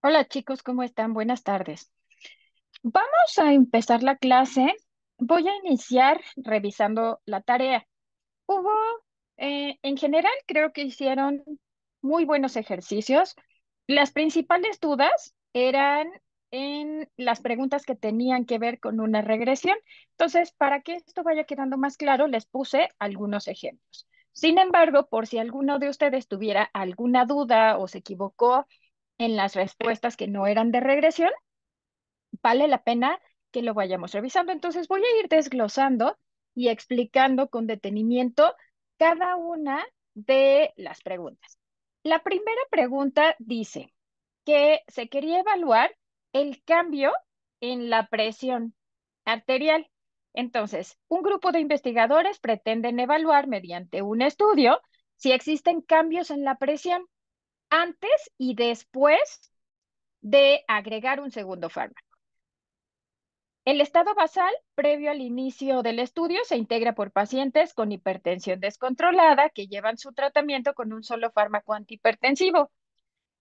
Hola chicos, ¿cómo están? Buenas tardes. Vamos a empezar la clase. Voy a iniciar revisando la tarea. Hubo, en general, creo que hicieron muy buenos ejercicios. Las principales dudas eran en las preguntas que tenían que ver con una regresión. Entonces, para que esto vaya quedando más claro, les puse algunos ejemplos. Sin embargo, por si alguno de ustedes tuviera alguna duda o se equivocó en las respuestas que no eran de regresión, vale la pena que lo vayamos revisando. Entonces voy a ir desglosando y explicando con detenimiento cada una de las preguntas. La primera pregunta dice que se quería evaluar el cambio en la presión arterial. Entonces, un grupo de investigadores pretenden evaluar mediante un estudio si existen cambios en la presión antes y después de agregar un segundo fármaco. El estado basal, previo al inicio del estudio, se integra por pacientes con hipertensión descontrolada que llevan su tratamiento con un solo fármaco antihipertensivo.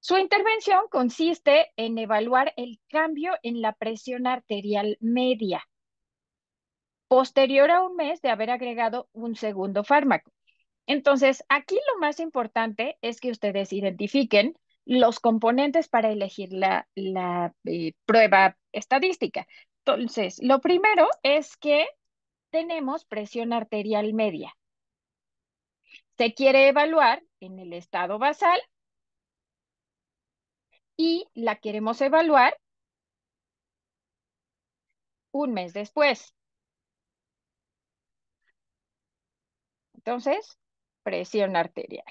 Su intervención consiste en evaluar el cambio en la presión arterial media, posterior a un mes de haber agregado un segundo fármaco. Entonces, aquí lo más importante es que ustedes identifiquen los componentes para elegir la prueba estadística. Entonces, lo primero es que tenemos presión arterial media. Se quiere evaluar en el estado basal y la queremos evaluar un mes después. Entonces, presión arterial.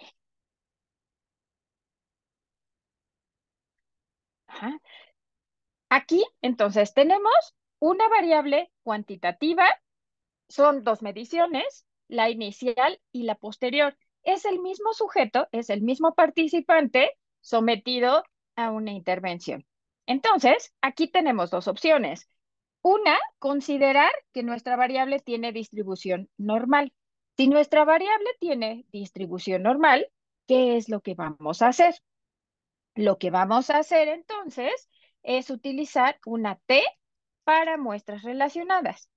Ajá. Aquí, entonces, tenemos una variable cuantitativa. Son dos mediciones, la inicial y la posterior. Es el mismo sujeto, es el mismo participante sometido a una intervención. Entonces, aquí tenemos dos opciones. Una, considerar que nuestra variable tiene distribución normal. Si nuestra variable tiene distribución normal, ¿qué es lo que vamos a hacer? Lo que vamos a hacer entonces es utilizar una T para muestras relacionadas.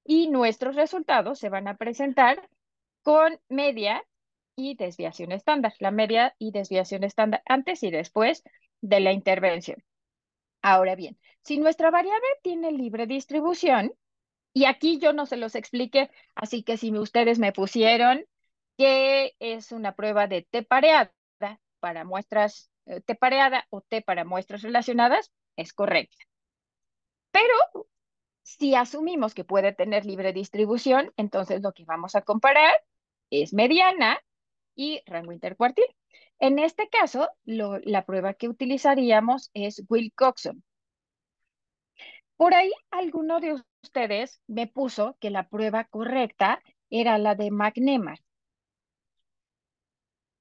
Y nuestros resultados se van a presentar con media y desviación estándar, la media y desviación estándar antes y después de la intervención. Ahora bien, si nuestra variable tiene libre distribución, y aquí yo no se los expliqué, así que si ustedes me pusieron que es una prueba de T pareada para muestras, T pareada o T para muestras relacionadas, es correcta. Pero si asumimos que puede tener libre distribución, entonces lo que vamos a comparar es mediana y rango intercuartil. En este caso, la prueba que utilizaríamos es Wilcoxon. Por ahí, alguno de ustedes me puso que la prueba correcta era la de McNemar.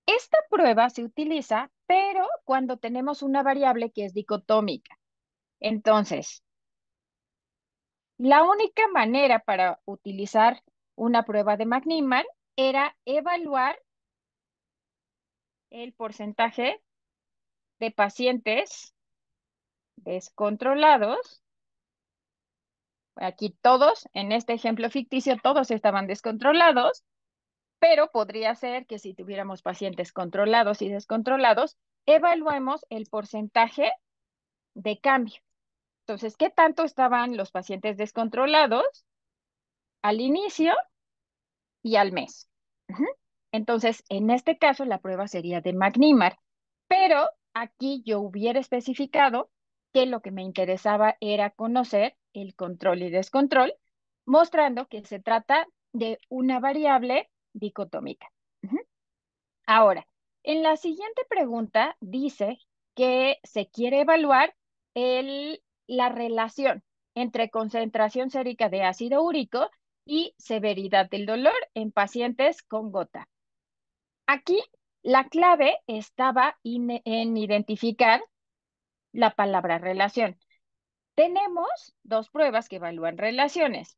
Esta prueba se utiliza, pero cuando tenemos una variable que es dicotómica. Entonces, la única manera para utilizar una prueba de McNemar era evaluar el porcentaje de pacientes descontrolados. Aquí todos, en este ejemplo ficticio, todos estaban descontrolados, pero podría ser que si tuviéramos pacientes controlados y descontrolados, evaluemos el porcentaje de cambio. Entonces, ¿qué tanto estaban los pacientes descontrolados al inicio y al mes? Ujú. Entonces, en este caso, la prueba sería de McNemar, pero aquí yo hubiera especificado que lo que me interesaba era conocer el control y descontrol, mostrando que se trata de una variable dicotómica. Ujú. Ahora, en la siguiente pregunta dice que se quiere evaluar la relación entre concentración sérica de ácido úrico y severidad del dolor en pacientes con gota. Aquí la clave estaba en identificar la palabra relación. Tenemos dos pruebas que evalúan relaciones.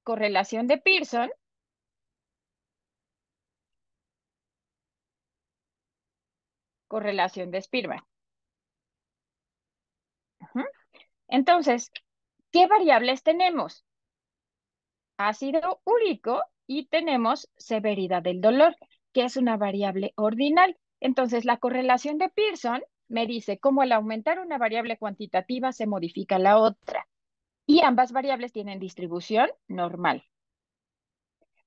Correlación de Pearson correlación de Spearman. Ujú. Entonces, ¿qué variables tenemos? Ácido úrico y tenemos severidad del dolor, que es una variable ordinal. Entonces, la correlación de Pearson me dice cómo al aumentar una variable cuantitativa se modifica la otra. Y ambas variables tienen distribución normal.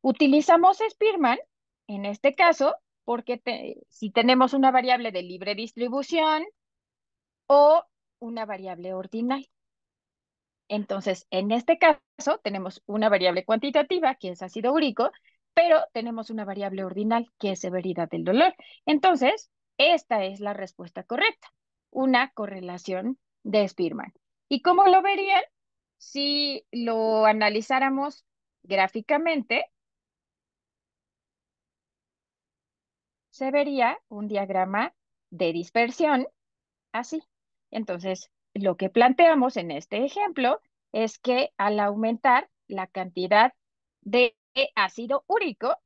Utilizamos Spearman, en este caso, porque si tenemos una variable de libre distribución o una variable ordinal. Entonces, en este caso, tenemos una variable cuantitativa, que es ácido úrico, pero tenemos una variable ordinal, que es severidad del dolor. Entonces, esta es la respuesta correcta, una correlación de Spearman. ¿Y cómo lo verían? Si lo analizáramos gráficamente, se vería un diagrama de dispersión así. Entonces, lo que planteamos en este ejemplo es que al aumentar la cantidad de ácido úrico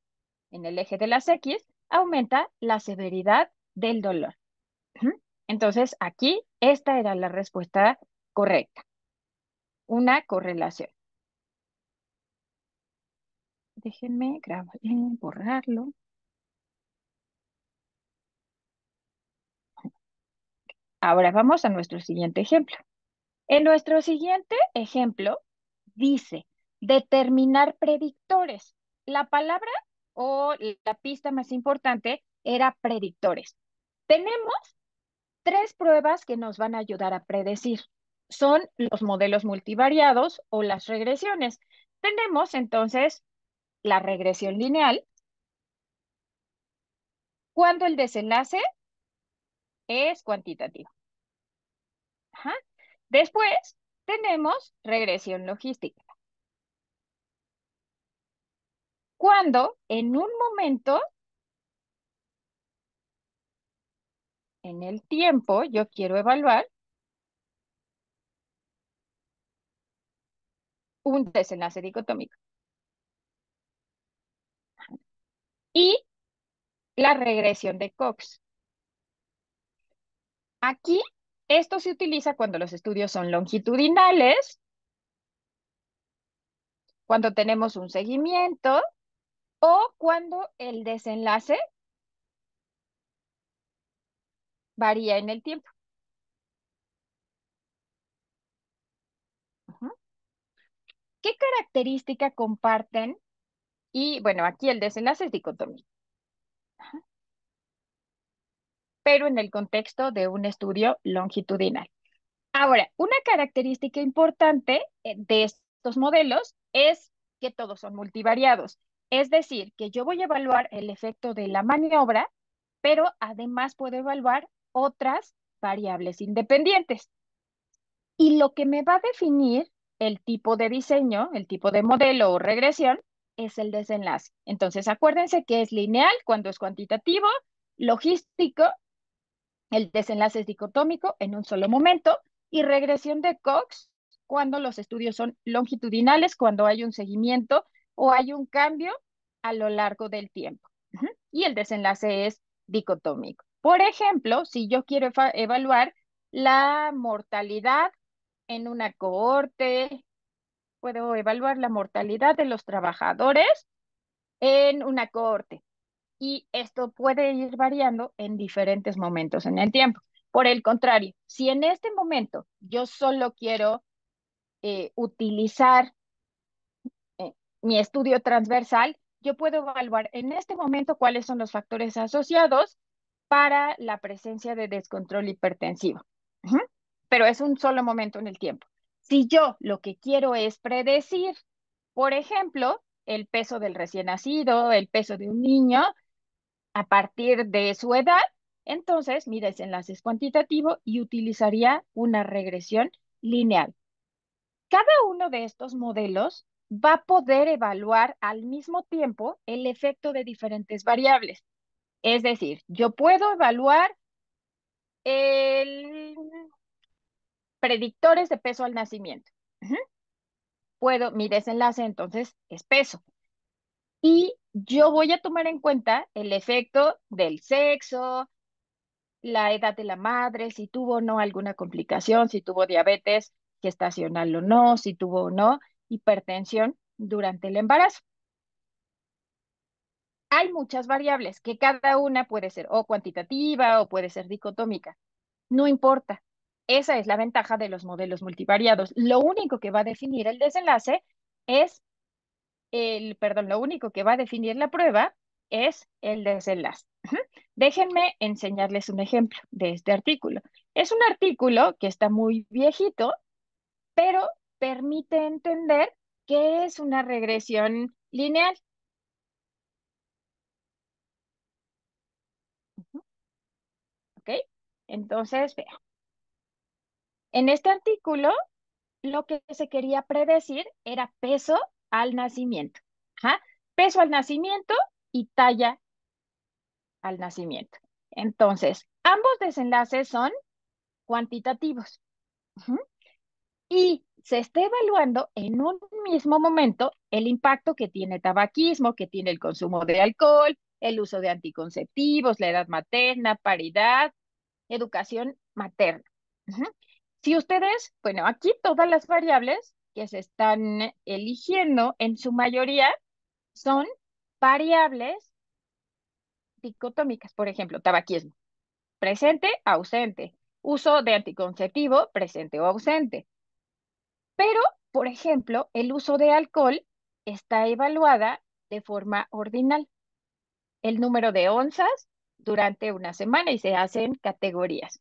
en el eje de las X, aumenta la severidad del dolor. Ujú. Entonces, aquí esta era la respuesta correcta, una correlación. Déjenme grabar, borrarlo. Ahora vamos a nuestro siguiente ejemplo. En nuestro siguiente ejemplo dice determinar predictores. La palabra o la pista más importante era predictores. Tenemos tres pruebas que nos van a ayudar a predecir. Son los modelos multivariados o las regresiones. Tenemos entonces la regresión lineal, cuando el desenlace es cuantitativo. Ajá. Después tenemos regresión logística, cuando en un momento en el tiempo yo quiero evaluar un desenlace dicotómico. Y la regresión de Cox. Aquí, esto se utiliza cuando los estudios son longitudinales, cuando tenemos un seguimiento o cuando el desenlace varía en el tiempo. Ujú. ¿Qué característica comparten? Y bueno, aquí el desenlace es dicotómico, pero en el contexto de un estudio longitudinal. Ahora, una característica importante de estos modelos es que todos son multivariados. Es decir, que yo voy a evaluar el efecto de la maniobra, pero además puedo evaluar otras variables independientes. Y lo que me va a definir el tipo de diseño, el tipo de modelo o regresión, es el desenlace. Entonces, acuérdense que es lineal cuando es cuantitativo, logístico, el desenlace es dicotómico en un solo momento, y regresión de Cox cuando los estudios son longitudinales, cuando hay un seguimiento o hay un cambio a lo largo del tiempo. Ujú. Y el desenlace es dicotómico. Por ejemplo, si yo quiero evaluar la mortalidad en una cohorte, puedo evaluar la mortalidad de los trabajadores en una cohorte. Y esto puede ir variando en diferentes momentos en el tiempo. Por el contrario, si en este momento yo solo quiero utilizar mi estudio transversal, yo puedo evaluar en este momento cuáles son los factores asociados para la presencia de descontrol hipertensivo. Ujú. Pero es un solo momento en el tiempo. Si yo lo que quiero es predecir, por ejemplo, el peso del recién nacido, el peso de un niño, a partir de su edad, entonces mi desenlace es cuantitativo y utilizaría una regresión lineal. Cada uno de estos modelos va a poder evaluar al mismo tiempo el efecto de diferentes variables. Es decir, yo puedo evaluar el predictores de peso al nacimiento. Ujú. Mi desenlace entonces es peso. Y yo voy a tomar en cuenta el efecto del sexo, la edad de la madre, si tuvo o no alguna complicación, si tuvo diabetes gestacional o no, si tuvo o no hipertensión durante el embarazo. Hay muchas variables que cada una puede ser o cuantitativa o puede ser dicotómica. No importa. Esa es la ventaja de los modelos multivariados. Lo único que va a definir el desenlace es perdón, lo único que va a definir la prueba es el desenlace. Ujú. Déjenme enseñarles un ejemplo de este artículo. Es un artículo que está muy viejito, pero permite entender qué es una regresión lineal. Ujú. ¿Ok? Entonces, vea, en este artículo lo que se quería predecir era peso al nacimiento. Ajá. Peso al nacimiento y talla al nacimiento. Entonces, ambos desenlaces son cuantitativos. Ujú. Y se está evaluando en un mismo momento el impacto que tiene tabaquismo, que tiene el consumo de alcohol, el uso de anticonceptivos, la edad materna, paridad, educación materna. Ujú. Si ustedes, bueno, aquí todas las variables que se están eligiendo en su mayoría son variables dicotómicas, por ejemplo, tabaquismo, presente, ausente, uso de anticonceptivo, presente o ausente. Pero, por ejemplo, el uso de alcohol está evaluada de forma ordinal. El número de onzas durante una semana y se hacen categorías.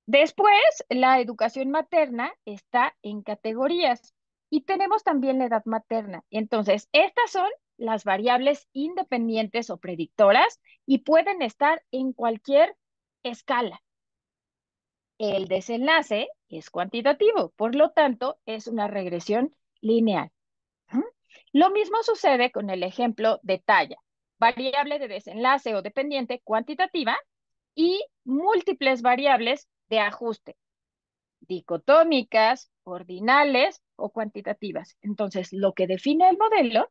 Después, la educación materna está en categorías y tenemos también la edad materna. Entonces, estas son las variables independientes o predictoras y pueden estar en cualquier escala. El desenlace es cuantitativo, por lo tanto, es una regresión lineal. ¿Mm? Lo mismo sucede con el ejemplo de talla, variable de desenlace o dependiente cuantitativa y múltiples variables de ajuste, dicotómicas, ordinales o cuantitativas. Entonces, lo que define el modelo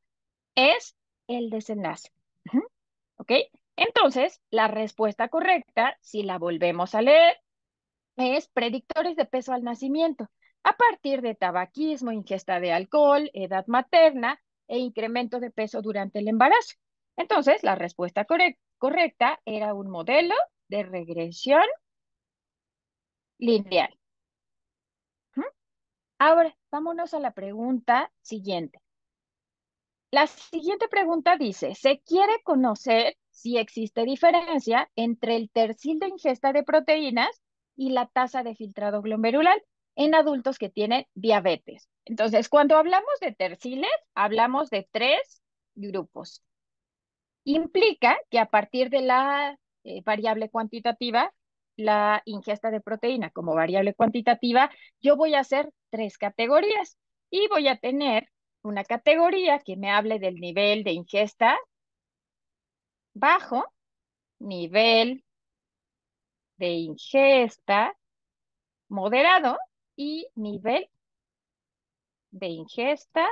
es el desenlace. Ujú. ¿Ok? Entonces, la respuesta correcta, si la volvemos a leer, es predictores de peso al nacimiento, a partir de tabaquismo, ingesta de alcohol, edad materna e incremento de peso durante el embarazo. Entonces, la respuesta correcta era un modelo de regresión lineal. ¿Mm? Ahora, vámonos a la pregunta siguiente. La siguiente pregunta dice, se quiere conocer si existe diferencia entre el tercil de ingesta de proteínas y la tasa de filtrado glomerular en adultos que tienen diabetes. Entonces, cuando hablamos de terciles, hablamos de tres grupos. Implica que a partir de la variable cuantitativa, la ingesta de proteína como variable cuantitativa, yo voy a hacer tres categorías y voy a tener una categoría que me hable del nivel de ingesta bajo, nivel de ingesta moderado y nivel de ingesta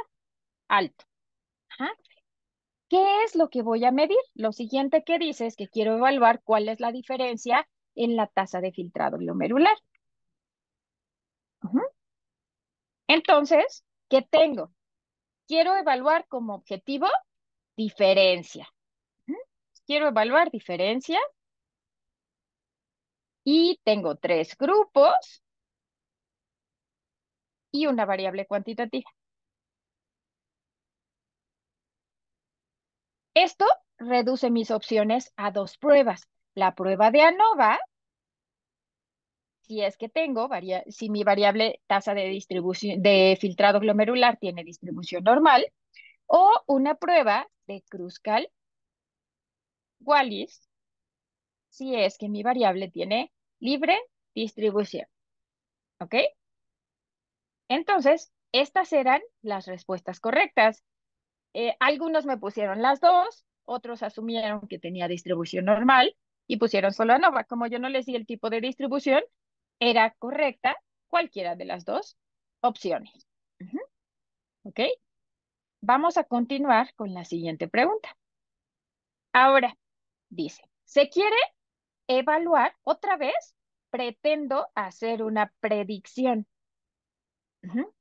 alto. Ajá. ¿Qué es lo que voy a medir? Lo siguiente que dice es que quiero evaluar cuál es la diferencia en la tasa de filtrado glomerular. Ujú. Entonces, ¿qué tengo? Quiero evaluar como objetivo diferencia. Ujú. Quiero evaluar diferencia y tengo tres grupos y una variable cuantitativa. Esto reduce mis opciones a dos pruebas. La prueba de ANOVA, si es que tengo, si mi variable tasa de distribución de filtrado glomerular tiene distribución normal, o una prueba de Kruskal-Wallis, si es que mi variable tiene libre distribución. ¿Ok? Entonces, estas eran las respuestas correctas. Algunos me pusieron las dos, otros asumieron que tenía distribución normal y pusieron solo ANOVA. Como yo no les di el tipo de distribución, era correcta cualquiera de las dos opciones. Ujú. ¿Ok? Vamos a continuar con la siguiente pregunta. Ahora, dice, se quiere evaluar otra vez, pretendo hacer una predicción. Ujú.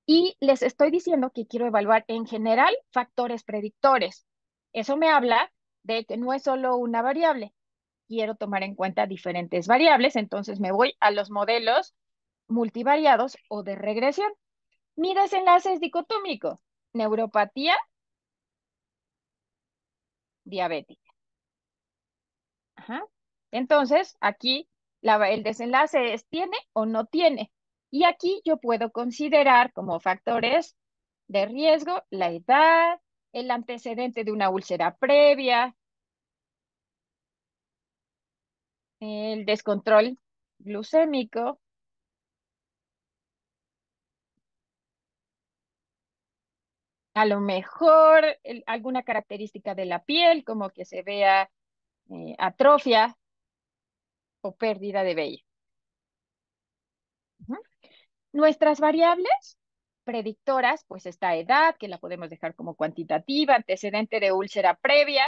Y les estoy diciendo que quiero evaluar en general factores predictores. Eso me habla de que no es solo una variable. Quiero tomar en cuenta diferentes variables, entonces me voy a los modelos multivariados o de regresión. Mi desenlace es dicotómico, neuropatía diabética. Ajá. Entonces, aquí el desenlace es tiene o no tiene. Y aquí yo puedo considerar como factores de riesgo la edad, el antecedente de una úlcera previa, el descontrol glucémico, a lo mejor alguna característica de la piel, como que se vea atrofia o pérdida de vello. Ujú. Nuestras variables predictoras, pues está edad, que la podemos dejar como cuantitativa, antecedente de úlcera previa,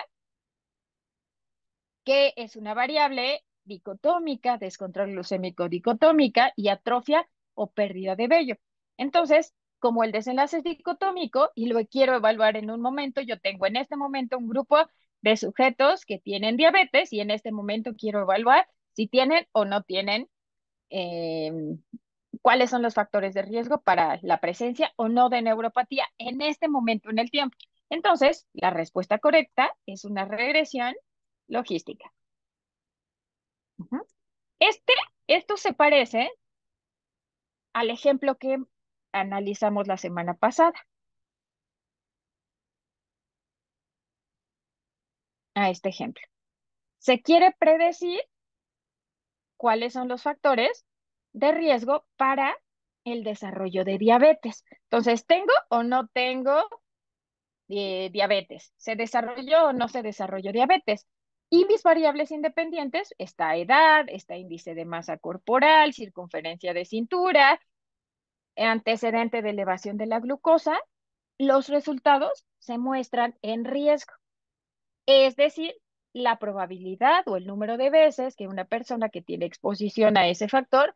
que es una variable dicotómica, descontrol glucémico dicotómica y atrofia o pérdida de vello. Entonces, como el desenlace es dicotómico y lo quiero evaluar en un momento, yo tengo en este momento un grupo de sujetos que tienen diabetes y en este momento quiero evaluar si tienen o no tienen eh, cuáles son los factores de riesgo para la presencia o no de neuropatía en este momento en el tiempo. Entonces, la respuesta correcta es una regresión logística. Ujú. Este, esto se parece al ejemplo que analizamos la semana pasada, a este ejemplo. Se quiere predecir cuáles son los factores de riesgo para el desarrollo de diabetes. Entonces, ¿tengo o no tengo diabetes? ¿Se desarrolló o no se desarrolló diabetes? Y mis variables independientes, está edad, está índice de masa corporal, circunferencia de cintura, antecedente de elevación de la glucosa, los resultados se muestran en riesgo. Es decir, la probabilidad o el número de veces que una persona que tiene exposición a ese factor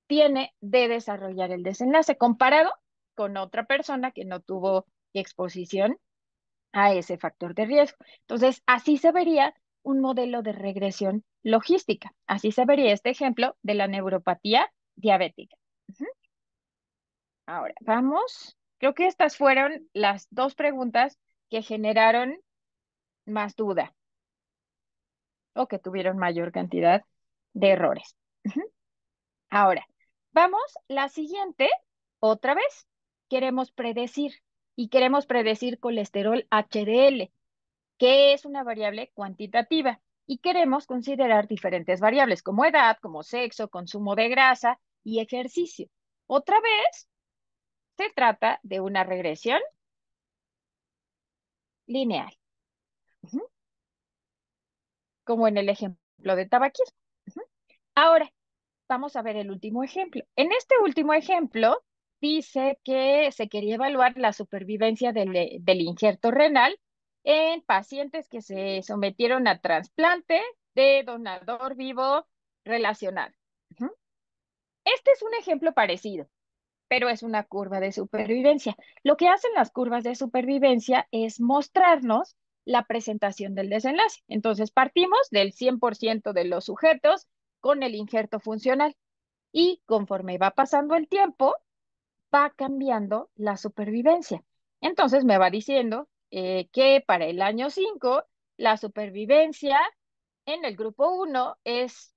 tiene de desarrollar el desenlace comparado con otra persona que no tuvo exposición a ese factor de riesgo. Entonces, así se vería un modelo de regresión logística. Así se vería este ejemplo de la neuropatía diabética. Ujú. Ahora, vamos. Creo que estas fueron las dos preguntas que generaron más duda o que tuvieron mayor cantidad de errores. Ujú. Ahora, vamos, la siguiente, otra vez. Queremos predecir colesterol HDL, que es una variable cuantitativa, y queremos considerar diferentes variables como edad, como sexo, consumo de grasa y ejercicio. Otra vez, se trata de una regresión lineal, ujú, como en el ejemplo de tabaquismo. Ujú. Ahora, vamos a ver el último ejemplo. En este último ejemplo, dice que se quería evaluar la supervivencia del injerto renal en pacientes que se sometieron a trasplante de donador vivo relacional. Ujú. Este es un ejemplo parecido, pero es una curva de supervivencia. Lo que hacen las curvas de supervivencia es mostrarnos la presentación del desenlace. Entonces, partimos del 100% de los sujetos con el injerto funcional y conforme va pasando el tiempo, va cambiando la supervivencia. Entonces me va diciendo que para el año 5 la supervivencia en el grupo uno es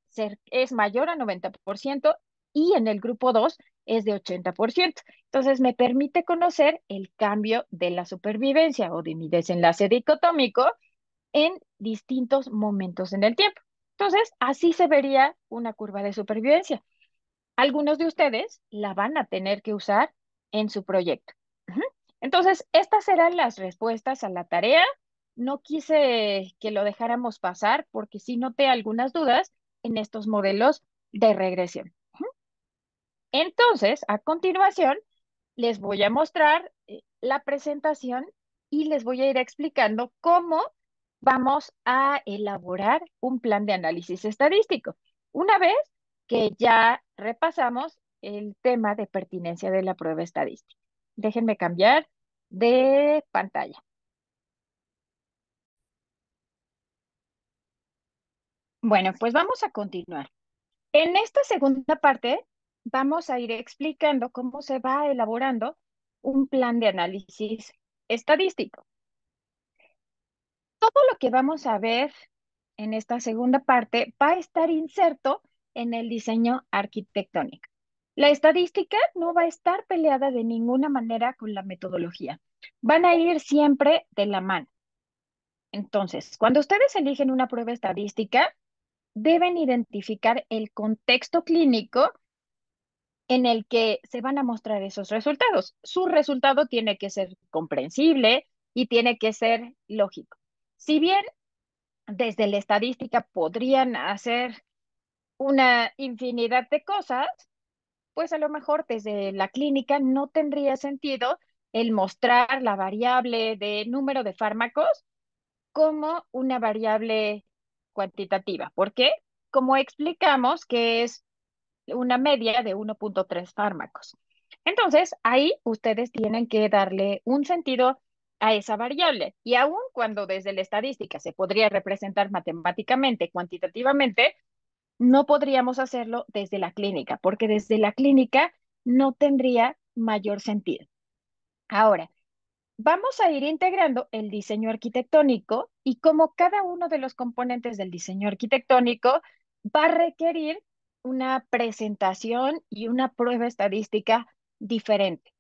mayor a 90% y en el grupo 2 es de 80%. Entonces me permite conocer el cambio de la supervivencia o de mi desenlace dicotómico en distintos momentos en el tiempo. Entonces, así se vería una curva de supervivencia. Algunos de ustedes la van a tener que usar en su proyecto. Ujú. Entonces, estas serán las respuestas a la tarea. No quise que lo dejáramos pasar porque sí noté algunas dudas en estos modelos de regresión. Ujú. Entonces, a continuación, les voy a mostrar la presentación y les voy a ir explicando cómo vamos a elaborar un plan de análisis estadístico. Una vez que ya repasamos el tema de pertinencia de la prueba estadística. Déjenme cambiar de pantalla. Bueno, pues vamos a continuar. En esta segunda parte vamos a ir explicando cómo se va elaborando un plan de análisis estadístico. Todo lo que vamos a ver en esta segunda parte va a estar inserto en el diseño arquitectónico. La estadística no va a estar peleada de ninguna manera con la metodología. Van a ir siempre de la mano. Entonces, cuando ustedes eligen una prueba estadística, deben identificar el contexto clínico en el que se van a mostrar esos resultados. Su resultado tiene que ser comprensible y tiene que ser lógico. Si bien desde la estadística podrían hacer una infinidad de cosas, pues a lo mejor desde la clínica no tendría sentido el mostrar la variable de número de fármacos como una variable cuantitativa. ¿Por qué? Como explicamos que es una media de 1.3 fármacos. Entonces, ahí ustedes tienen que darle un sentido a esa variable. Y aun cuando desde la estadística se podría representar matemáticamente, cuantitativamente, no podríamos hacerlo desde la clínica, porque desde la clínica no tendría mayor sentido. Ahora, vamos a ir integrando el diseño arquitectónico y como cada uno de los componentes del diseño arquitectónico va a requerir una presentación y una prueba estadística diferente.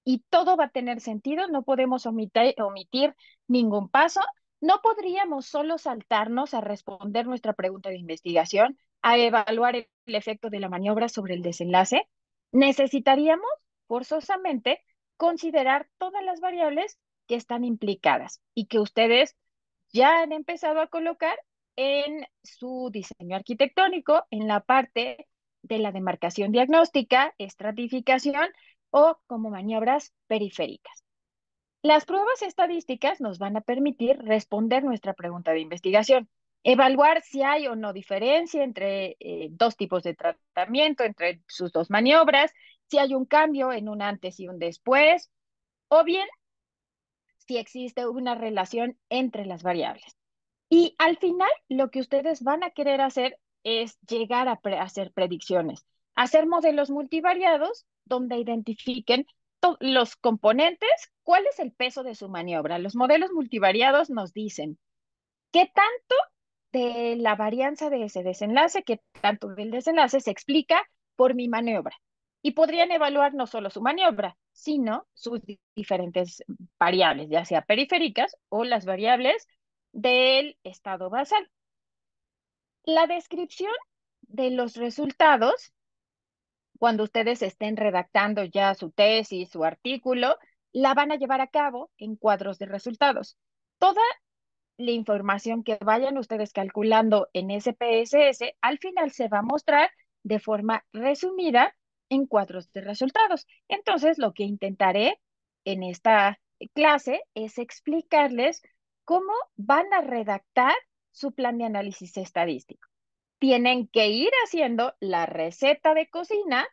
Y todo va a tener sentido, no podemos omitir ningún paso, no podríamos solo saltarnos a responder nuestra pregunta de investigación, a evaluar el efecto de la maniobra sobre el desenlace. Necesitaríamos forzosamente considerar todas las variables que están implicadas y que ustedes ya han empezado a colocar en su diseño arquitectónico, en la parte de la demarcación diagnóstica, estratificación o como maniobras periféricas. Las pruebas estadísticas nos van a permitir responder nuestra pregunta de investigación, evaluar si hay o no diferencia entre dos tipos de tratamiento, entre sus dos maniobras, si hay un cambio en un antes y un después, o bien si existe una relación entre las variables. Y al final, lo que ustedes van a querer hacer es llegar a hacer predicciones, hacer modelos multivariados donde identifiquen los componentes, cuál es el peso de su maniobra. Los modelos multivariados nos dicen qué tanto de la varianza de ese desenlace, qué tanto del desenlace se explica por mi maniobra. Y podrían evaluar no solo su maniobra, sino sus diferentes variables, ya sea periféricas o las variables del estado basal. La descripción de los resultados, cuando ustedes estén redactando ya su tesis, su artículo, la van a llevar a cabo en cuadros de resultados. Toda la información que vayan ustedes calculando en SPSS, al final se va a mostrar de forma resumida en cuadros de resultados. Entonces, lo que intentaré en esta clase es explicarles cómo van a redactar su plan de análisis estadístico. Tienen que ir haciendo la receta de cocina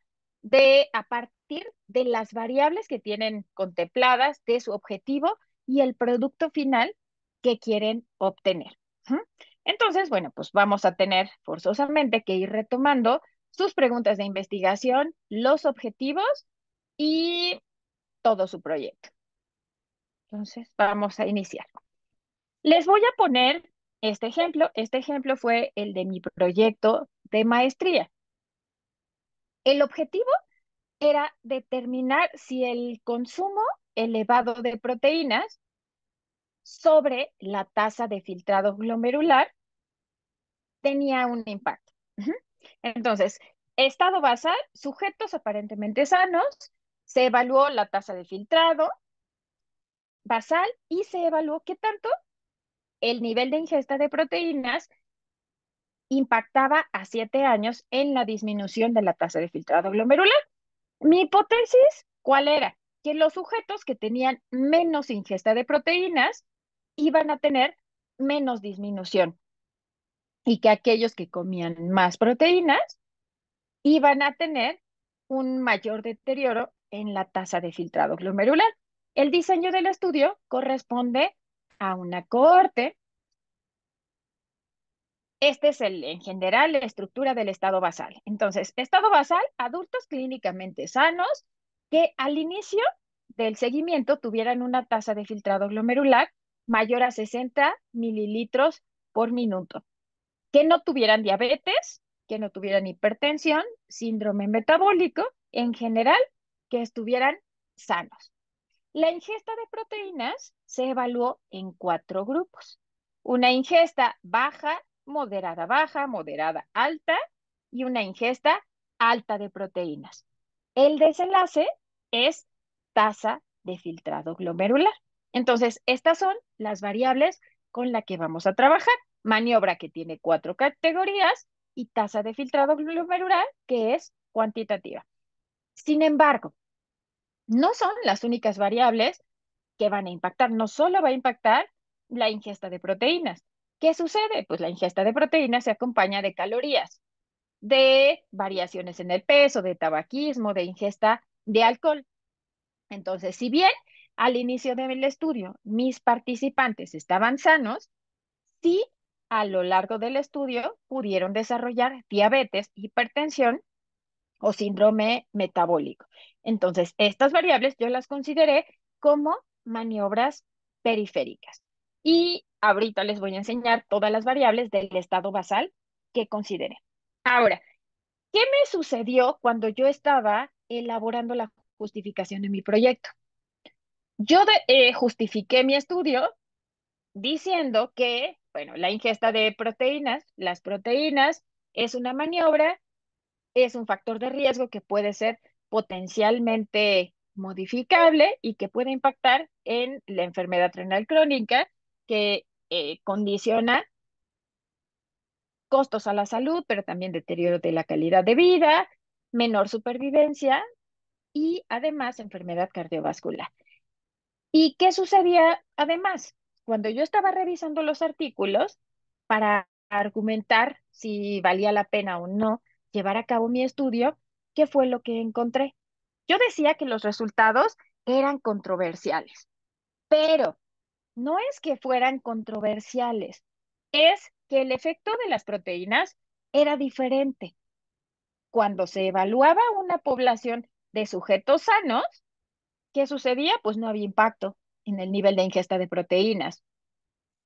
a partir de las variables que tienen contempladas de su objetivo y el producto final que quieren obtener. ¿Mm? Entonces, bueno, pues vamos a tener forzosamente que ir retomando sus preguntas de investigación, los objetivos y todo su proyecto. Entonces, vamos a iniciar. Les voy a poner este ejemplo. Este ejemplo fue el de mi proyecto de maestría. El objetivo era determinar si el consumo elevado de proteínas sobre la tasa de filtrado glomerular tenía un impacto. Ujú. Entonces, estado basal, sujetos aparentemente sanos, se evaluó la tasa de filtrado basal y se evaluó qué tanto el nivel de ingesta de proteínas impactaba a 7 años en la disminución de la tasa de filtrado glomerular. Mi hipótesis, ¿cuál era? Que los sujetos que tenían menos ingesta de proteínas iban a tener menos disminución y que aquellos que comían más proteínas iban a tener un mayor deterioro en la tasa de filtrado glomerular. El diseño del estudio corresponde a una cohorte. Este es en general, la estructura del estado basal. Entonces, estado basal, adultos clínicamente sanos que al inicio del seguimiento tuvieran una tasa de filtrado glomerular mayor a 60 mililitros por minuto, que no tuvieran diabetes, que no tuvieran hipertensión, síndrome metabólico, en general, que estuvieran sanos. La ingesta de proteínas se evaluó en 4 grupos. Una ingesta baja, moderada, alta y una ingesta alta de proteínas. El desenlace es tasa de filtrado glomerular. Entonces, estas son las variables con las que vamos a trabajar. Maniobra que tiene 4 categorías y tasa de filtrado glomerular que es cuantitativa. Sin embargo, no son las únicas variables que van a impactar. No solo va a impactar la ingesta de proteínas. ¿Qué sucede? Pues la ingesta de proteínas se acompaña de calorías, de variaciones en el peso, de tabaquismo, de ingesta de alcohol. Entonces, si bien al inicio del estudio mis participantes estaban sanos, sí a lo largo del estudio pudieron desarrollar diabetes, hipertensión o síndrome metabólico. Entonces, estas variables yo las consideré como maniobras periféricas. Y ahorita les voy a enseñar todas las variables del estado basal que consideré. Ahora, ¿qué me sucedió cuando yo estaba elaborando la justificación de mi proyecto? Yo justifiqué mi estudio diciendo que, bueno, la ingesta de proteínas, las proteínas es una maniobra, es un factor de riesgo que puede ser potencialmente modificable y que puede impactar en la enfermedad renal crónica que condiciona costos a la salud, pero también deterioro de la calidad de vida, menor supervivencia y además enfermedad cardiovascular. ¿Y qué sucedía además? Cuando yo estaba revisando los artículos para argumentar si valía la pena o no llevar a cabo mi estudio, ¿qué fue lo que encontré? Yo decía que los resultados eran controversiales, pero no es que fueran controversiales, es que el efecto de las proteínas era diferente. Cuando se evaluaba una población de sujetos sanos, ¿qué sucedía? Pues no había impacto en el nivel de ingesta de proteínas.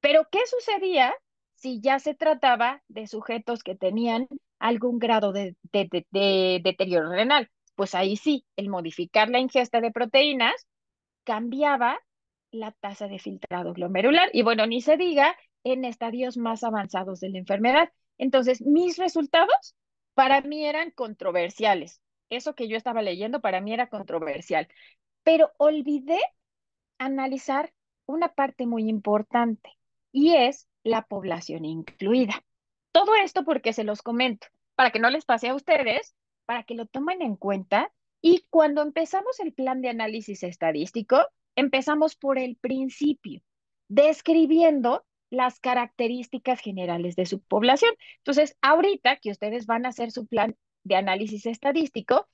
Pero ¿qué sucedía si ya se trataba de sujetos que tenían algún grado de deterioro renal? Pues ahí sí, el modificar la ingesta de proteínas cambiaba la tasa de filtrado glomerular. Y bueno, ni se diga en estadios más avanzados de la enfermedad. Entonces, mis resultados para mí eran controversiales. Eso que yo estaba leyendo para mí era controversial, pero olvidé analizar una parte muy importante y es la población incluida. Todo esto porque se los comento, para que no les pase a ustedes, para que lo tomen en cuenta y cuando empezamos el plan de análisis estadístico, empezamos por el principio, describiendo las características generales de su población. Entonces, ahorita que ustedes van a hacer su plan de análisis estadístico,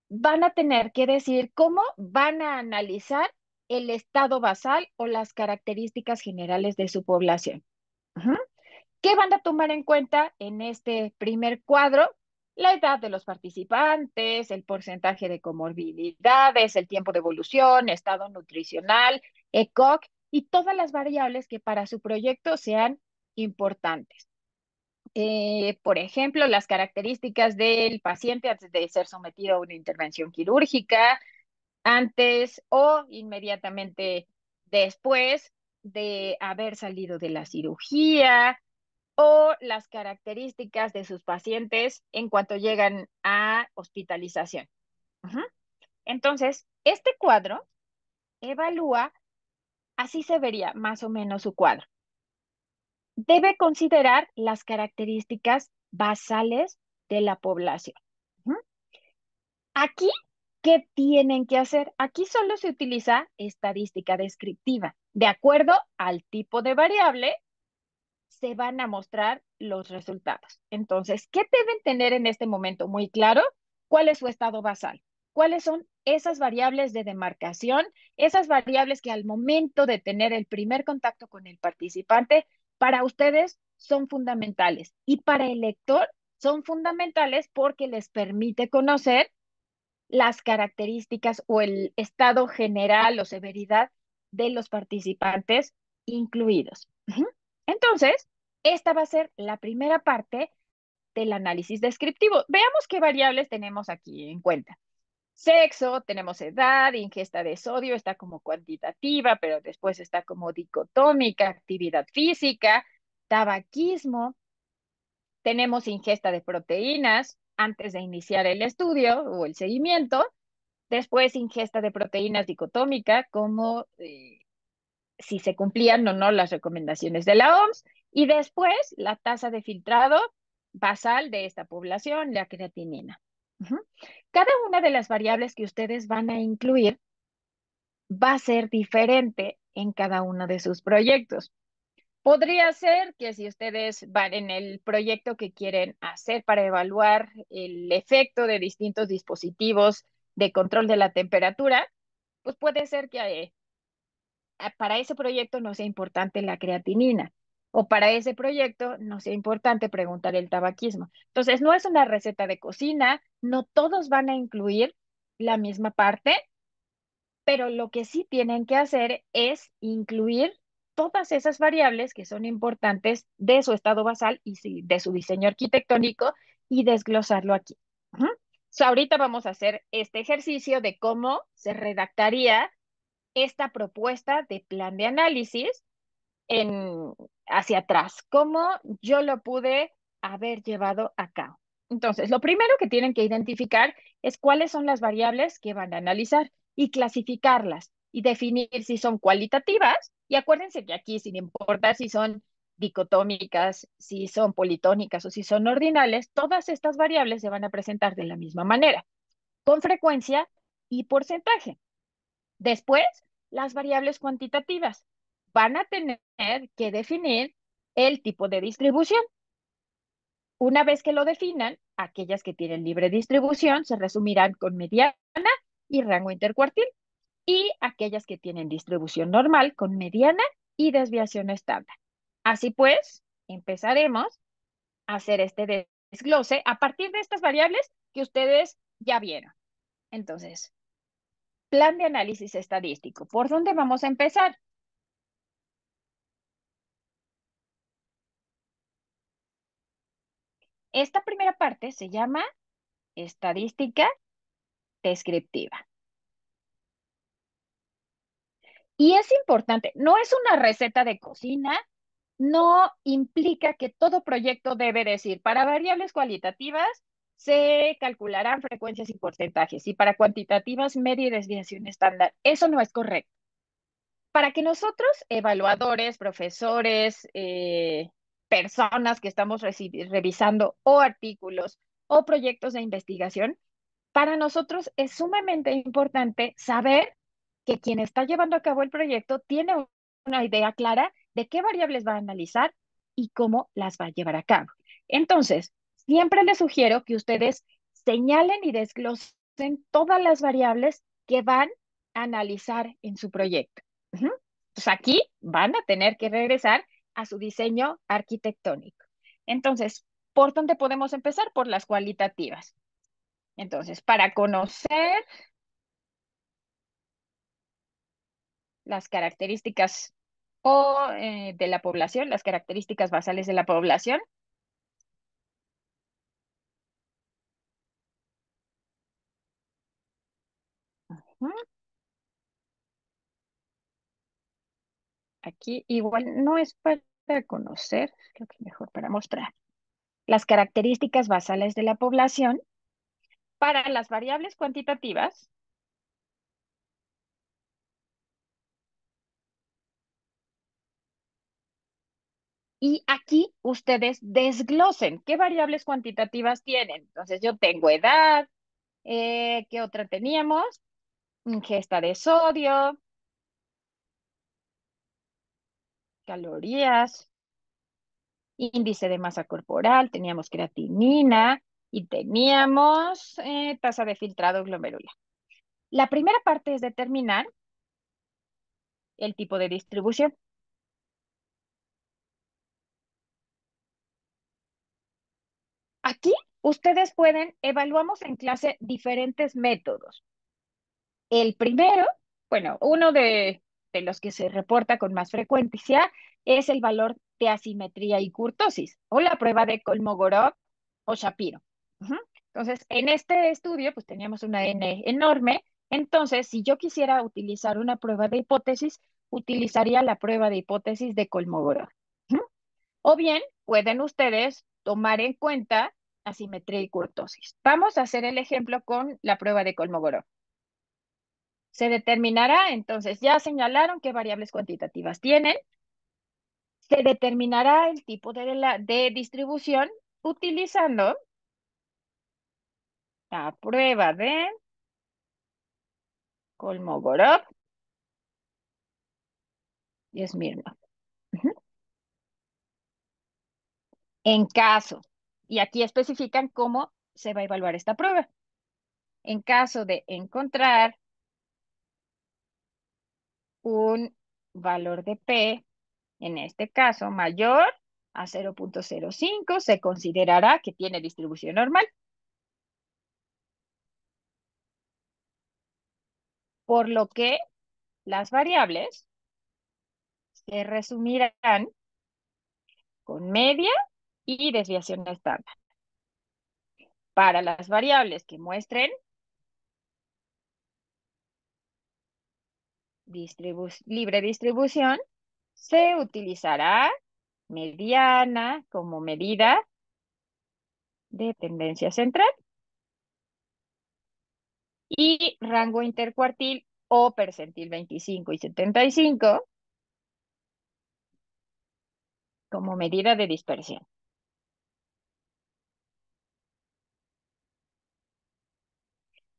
van a tener que decir cómo van a analizar el estado basal o las características generales de su población. Ujú. ¿Qué van a tomar en cuenta en este primer cuadro? La edad de los participantes, el porcentaje de comorbilidades, el tiempo de evolución, estado nutricional, ECOG y todas las variables que para su proyecto sean importantes. Por ejemplo, las características del paciente antes de ser sometido a una intervención quirúrgica, antes o inmediatamente después de haber salido de la cirugía, o las características de sus pacientes en cuanto llegan a hospitalización. Ujú. Entonces, este cuadro evalúa, así se vería más o menos su cuadro. Debe considerar las características basales de la población. Ujú. Aquí ¿Qué tienen que hacer? Aquí solo se utiliza estadística descriptiva. De acuerdo al tipo de variable, se van a mostrar los resultados. Entonces, ¿qué deben tener en este momento muy claro? ¿Cuál es su estado basal? ¿Cuáles son esas variables de demarcación? Esas variables que al momento de tener el primer contacto con el participante, para ustedes son fundamentales y para el lector son fundamentales porque les permite conocer las características o el estado general o severidad de los participantes incluidos. Entonces, esta va a ser la primera parte del análisis descriptivo. Veamos qué variables tenemos aquí en cuenta. Sexo, tenemos edad, ingesta de sodio, está como cuantitativa, pero después está como dicotómica, actividad física, tabaquismo, tenemos ingesta de proteínas antes de iniciar el estudio o el seguimiento, después ingesta de proteínas dicotómica, como si se cumplían o no las recomendaciones de la OMS, y después la tasa de filtrado basal de esta población, la creatinina. Ujú. Cada una de las variables que ustedes van a incluir va a ser diferente en cada uno de sus proyectos. Podría ser que si ustedes van en el proyecto que quieren hacer para evaluar el efecto de distintos dispositivos de control de la temperatura, pues puede ser que para ese proyecto no sea importante la creatinina o para ese proyecto no sea importante preguntar el tabaquismo. Entonces, no es una receta de cocina, no todos van a incluir la misma parte, pero lo que sí tienen que hacer es incluir todas esas variables que son importantes de su estado basal y de su diseño arquitectónico y desglosarlo aquí. Ujú. Ahorita vamos a hacer este ejercicio de cómo se redactaría esta propuesta de plan de análisis en, hacia atrás, cómo yo lo pude haber llevado a cabo. Entonces, lo primero que tienen que identificar es cuáles son las variables que van a analizar y clasificarlas y definir si son cualitativas. Y acuérdense que aquí, sin importar si son dicotómicas, si son politónicas o si son ordinales, todas estas variables se van a presentar de la misma manera, con frecuencia y porcentaje. Después, las variables cuantitativas van a tener que definir el tipo de distribución. Una vez que lo definan, aquellas que tienen libre distribución se resumirán con mediana y rango intercuartil, y aquellas que tienen distribución normal con mediana y desviación estándar. Así pues, empezaremos a hacer este desglose a partir de estas variables que ustedes ya vieron. Entonces, plan de análisis estadístico. ¿Por dónde vamos a empezar? Esta primera parte se llama estadística descriptiva. Y es importante, no es una receta de cocina, no implica que todo proyecto debe decir, para variables cualitativas se calcularán frecuencias y porcentajes, y para cuantitativas media y desviación estándar. Eso no es correcto. Para que nosotros, evaluadores, profesores, personas que estamos revisando o artículos o proyectos de investigación, para nosotros es sumamente importante saber que quien está llevando a cabo el proyecto tiene una idea clara de qué variables va a analizar y cómo las va a llevar a cabo. Entonces, siempre les sugiero que ustedes señalen y desglosen todas las variables que van a analizar en su proyecto. Ujú. Pues aquí van a tener que regresar a su diseño arquitectónico. Entonces, ¿por dónde podemos empezar? Por las cualitativas. Entonces, para conocer las características de la población, las características basales de la población, ujú, aquí igual no es para conocer, creo que mejor para mostrar las características basales de la población para las variables cuantitativas. Y aquí ustedes desglosen qué variables cuantitativas tienen. Entonces yo tengo edad, ¿Qué otra teníamos? Ingesta de sodio, calorías, índice de masa corporal, teníamos creatinina y teníamos tasa de filtrado glomerular. La primera parte es determinar el tipo de distribución. Aquí ustedes evaluamos en clase diferentes métodos. El primero, bueno, uno de los que se reporta con más frecuencia es el valor de asimetría y kurtosis o la prueba de Kolmogorov o Shapiro. Ujú. Entonces, en este estudio, pues teníamos una N enorme. Entonces, si yo quisiera utilizar una prueba de hipótesis, utilizaría la prueba de hipótesis de Kolmogorov. Ujú. O bien, pueden ustedes tomar en cuenta asimetría y kurtosis. Vamos a hacer el ejemplo con la prueba de Kolmogorov. Se determinará, entonces, ya señalaron qué variables cuantitativas tienen. Se determinará el tipo de distribución utilizando la prueba de Kolmogorov y Smirnov. Ujú. En caso, y aquí especifican cómo se va a evaluar esta prueba. En caso de encontrar un valor de P, en este caso mayor a 0,05, se considerará que tiene distribución normal, por lo que las variables se resumirán con media y desviación estándar. Para las variables que muestren libre distribución, se utilizará mediana como medida de tendencia central y rango intercuartil o percentil 25 y 75 como medida de dispersión.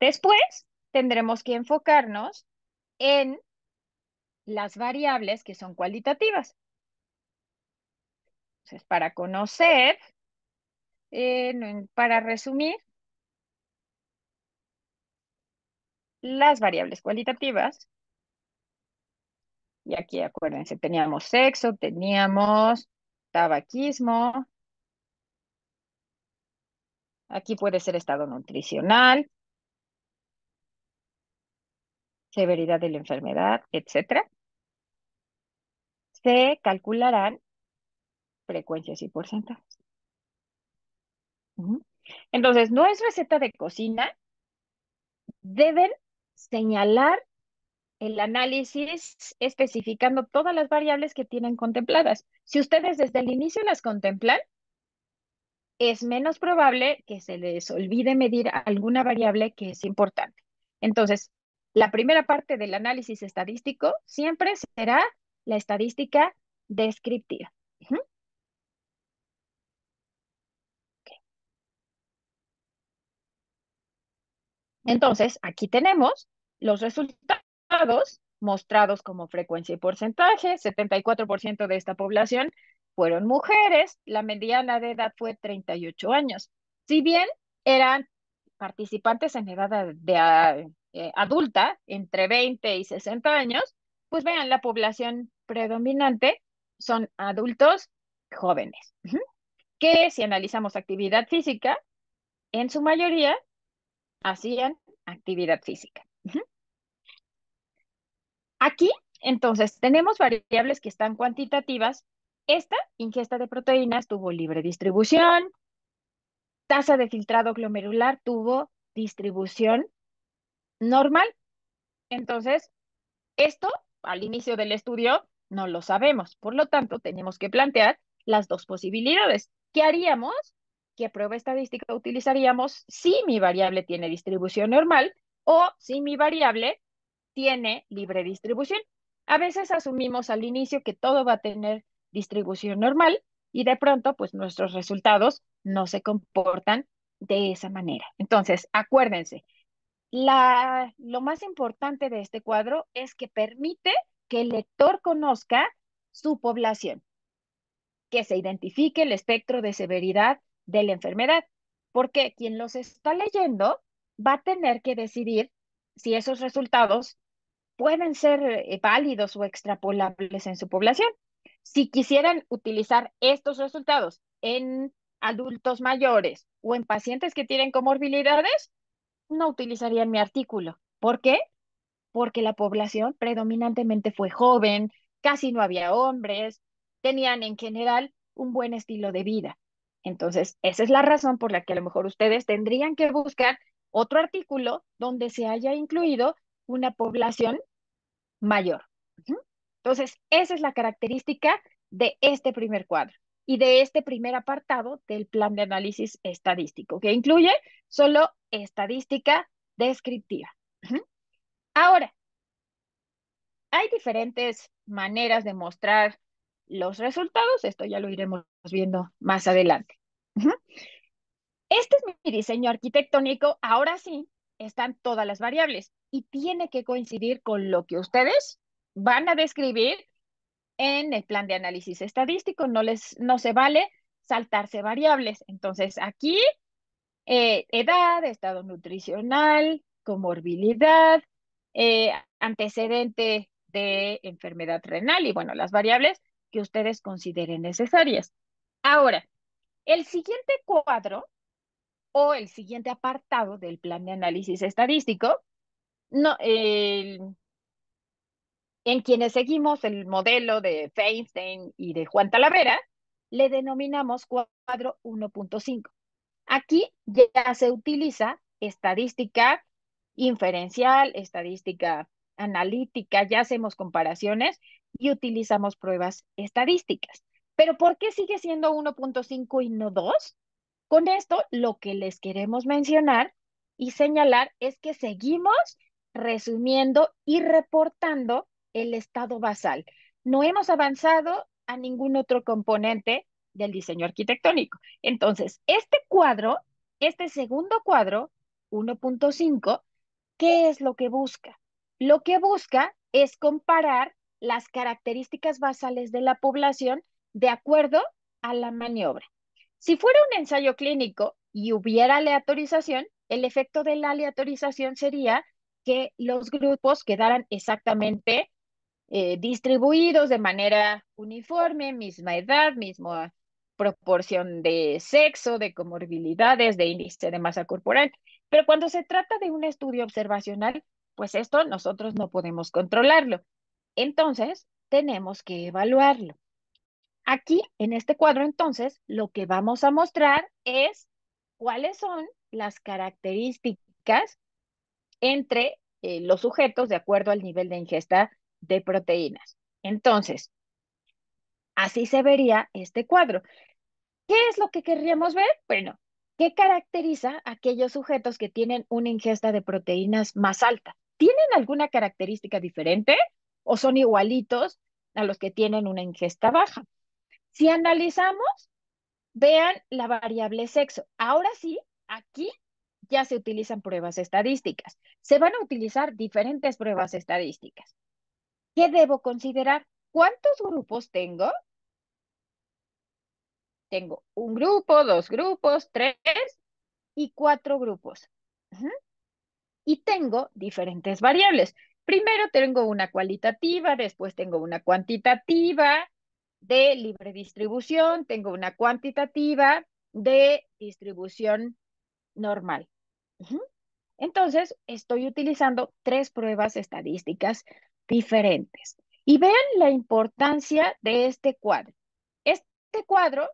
Después tendremos que enfocarnos en las variables que son cualitativas. Entonces, para conocer, para resumir, las variables cualitativas, y aquí acuérdense, teníamos sexo, teníamos tabaquismo, aquí puede ser estado nutricional, severidad de la enfermedad, etcétera. Se calcularán frecuencias y porcentajes. Ujú. Entonces, no es receta de cocina, deben señalar el análisis especificando todas las variables que tienen contempladas. Si ustedes desde el inicio las contemplan, es menos probable que se les olvide medir alguna variable que es importante. Entonces, la primera parte del análisis estadístico siempre será la estadística descriptiva. Ujú. Entonces, aquí tenemos los resultados mostrados como frecuencia y porcentaje. 74% de esta población fueron mujeres. La mediana de edad fue 38 años. Si bien eran participantes en edad adulta, entre 20 y 60 años, pues vean, la población predominante son adultos jóvenes. Ujú. Que si analizamos actividad física, en su mayoría hacían actividad física. Ujú. Aquí, entonces, tenemos variables que están cuantitativas. Esta ingesta de proteínas tuvo libre distribución, tasa de filtrado glomerular tuvo distribución normal. Entonces, esto al inicio del estudio no lo sabemos. Por lo tanto, tenemos que plantear las dos posibilidades. ¿Qué haríamos? ¿Qué prueba estadística utilizaríamos si mi variable tiene distribución normal o si mi variable tiene libre distribución? A veces asumimos al inicio que todo va a tener distribución normal y de pronto, pues nuestros resultados no se comportan de esa manera. Entonces, acuérdense, lo más importante de este cuadro es que permite que el lector conozca su población, que se identifique el espectro de severidad de la enfermedad, porque quien los está leyendo va a tener que decidir si esos resultados pueden ser válidos o extrapolables en su población. Si quisieran utilizar estos resultados en adultos mayores o en pacientes que tienen comorbilidades, no utilizarían mi artículo. ¿Por qué? Porque la población predominantemente fue joven, casi no había hombres, tenían en general un buen estilo de vida. Entonces, esa es la razón por la que a lo mejor ustedes tendrían que buscar otro artículo donde se haya incluido una población mayor. Ujú. Entonces, esa es la característica de este primer cuadro y de este primer apartado del plan de análisis estadístico, que incluye solo estadística descriptiva. Ujú. Ahora, hay diferentes maneras de mostrar los resultados. Esto ya lo iremos viendo más adelante. Ujú. Este es mi diseño arquitectónico. Ahora sí, están todas las variables y tiene que coincidir con lo que ustedes van a describir en el plan de análisis estadístico. No se vale saltarse variables. Entonces, aquí, edad, estado nutricional, comorbilidad, antecedente de enfermedad renal y bueno, las variables que ustedes consideren necesarias. Ahora, el siguiente cuadro o el siguiente apartado del plan de análisis estadístico, no, en quienes seguimos el modelo de Feinstein y de Juan Talavera, le denominamos cuadro 1.5. Aquí ya se utiliza estadística inferencial, estadística analítica, ya hacemos comparaciones y utilizamos pruebas estadísticas. Pero ¿por qué sigue siendo 1.5 y no 2? Con esto, lo que les queremos mencionar y señalar es que seguimos resumiendo y reportando el estado basal. No hemos avanzado a ningún otro componente del diseño arquitectónico. Entonces, este cuadro, este segundo cuadro, 1.5, ¿qué es lo que busca? Lo que busca es comparar las características basales de la población de acuerdo a la maniobra. Si fuera un ensayo clínico y hubiera aleatorización, el efecto de la aleatorización sería que los grupos quedaran exactamente distribuidos de manera uniforme, misma edad, misma proporción de sexo, de comorbilidades, de índice de masa corporal. Pero cuando se trata de un estudio observacional, pues esto nosotros no podemos controlarlo. Entonces, tenemos que evaluarlo. Aquí, en este cuadro, entonces, lo que vamos a mostrar es cuáles son las características entre los sujetos de acuerdo al nivel de ingesta de proteínas. Entonces, así se vería este cuadro. ¿Qué es lo que querríamos ver? Bueno, ¿qué caracteriza a aquellos sujetos que tienen una ingesta de proteínas más alta? ¿Tienen alguna característica diferente o son igualitos a los que tienen una ingesta baja? Si analizamos, vean la variable sexo. Ahora sí, aquí ya se utilizan pruebas estadísticas. Se van a utilizar diferentes pruebas estadísticas. ¿Qué debo considerar? ¿Cuántos grupos tengo? Tengo un grupo, dos grupos, tres y cuatro grupos. Ujú. Y tengo diferentes variables. Primero tengo una cualitativa, después tengo una cuantitativa de libre distribución, tengo una cuantitativa de distribución normal. Ujú. Entonces, estoy utilizando tres pruebas estadísticas diferentes. Y vean la importancia de este cuadro. Este cuadro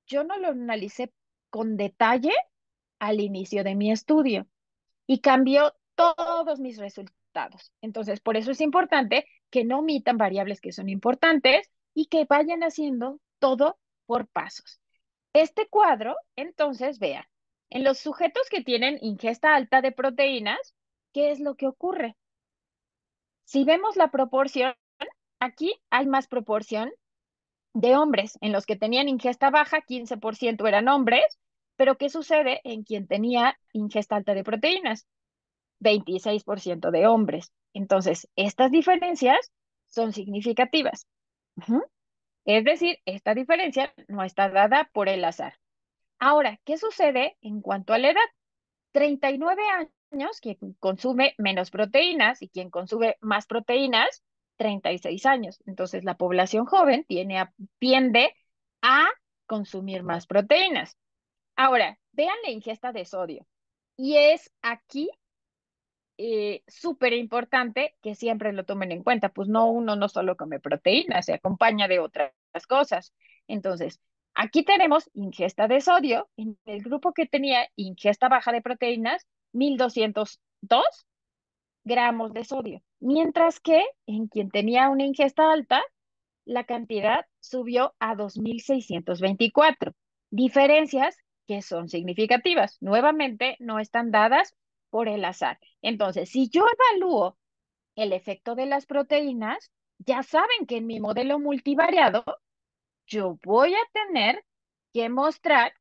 yo no lo analicé con detalle al inicio de mi estudio y cambió todos mis resultados. Entonces, por eso es importante que no omitan variables que son importantes y que vayan haciendo todo por pasos. Este cuadro, entonces, vean, en los sujetos que tienen ingesta alta de proteínas, ¿qué es lo que ocurre? Si vemos la proporción, aquí hay más proporción de hombres. En los que tenían ingesta baja, 15% eran hombres, Pero ¿qué sucede en quien tenía ingesta alta de proteínas? 26% de hombres. Entonces, estas diferencias son significativas. Ujú. Es decir, esta diferencia no está dada por el azar. Ahora, ¿qué sucede en cuanto a la edad? 39 años, quien consume menos proteínas y quien consume más proteínas, 36 años. Entonces, la población joven tiende a consumir más proteínas. Ahora, vean la ingesta de sodio. Y es aquí súper importante que siempre lo tomen en cuenta, pues no, uno no solo come proteínas, se acompaña de otras cosas. Entonces, aquí tenemos ingesta de sodio, en el grupo que tenía ingesta baja de proteínas, 1202 gramos de sodio, mientras que en quien tenía una ingesta alta, la cantidad subió a 2624. Diferencias que son significativas. Nuevamente, no están dadas por el azar. Entonces, si yo evalúo el efecto de las proteínas, ya saben que en mi modelo multivariado yo voy a tener que mostrar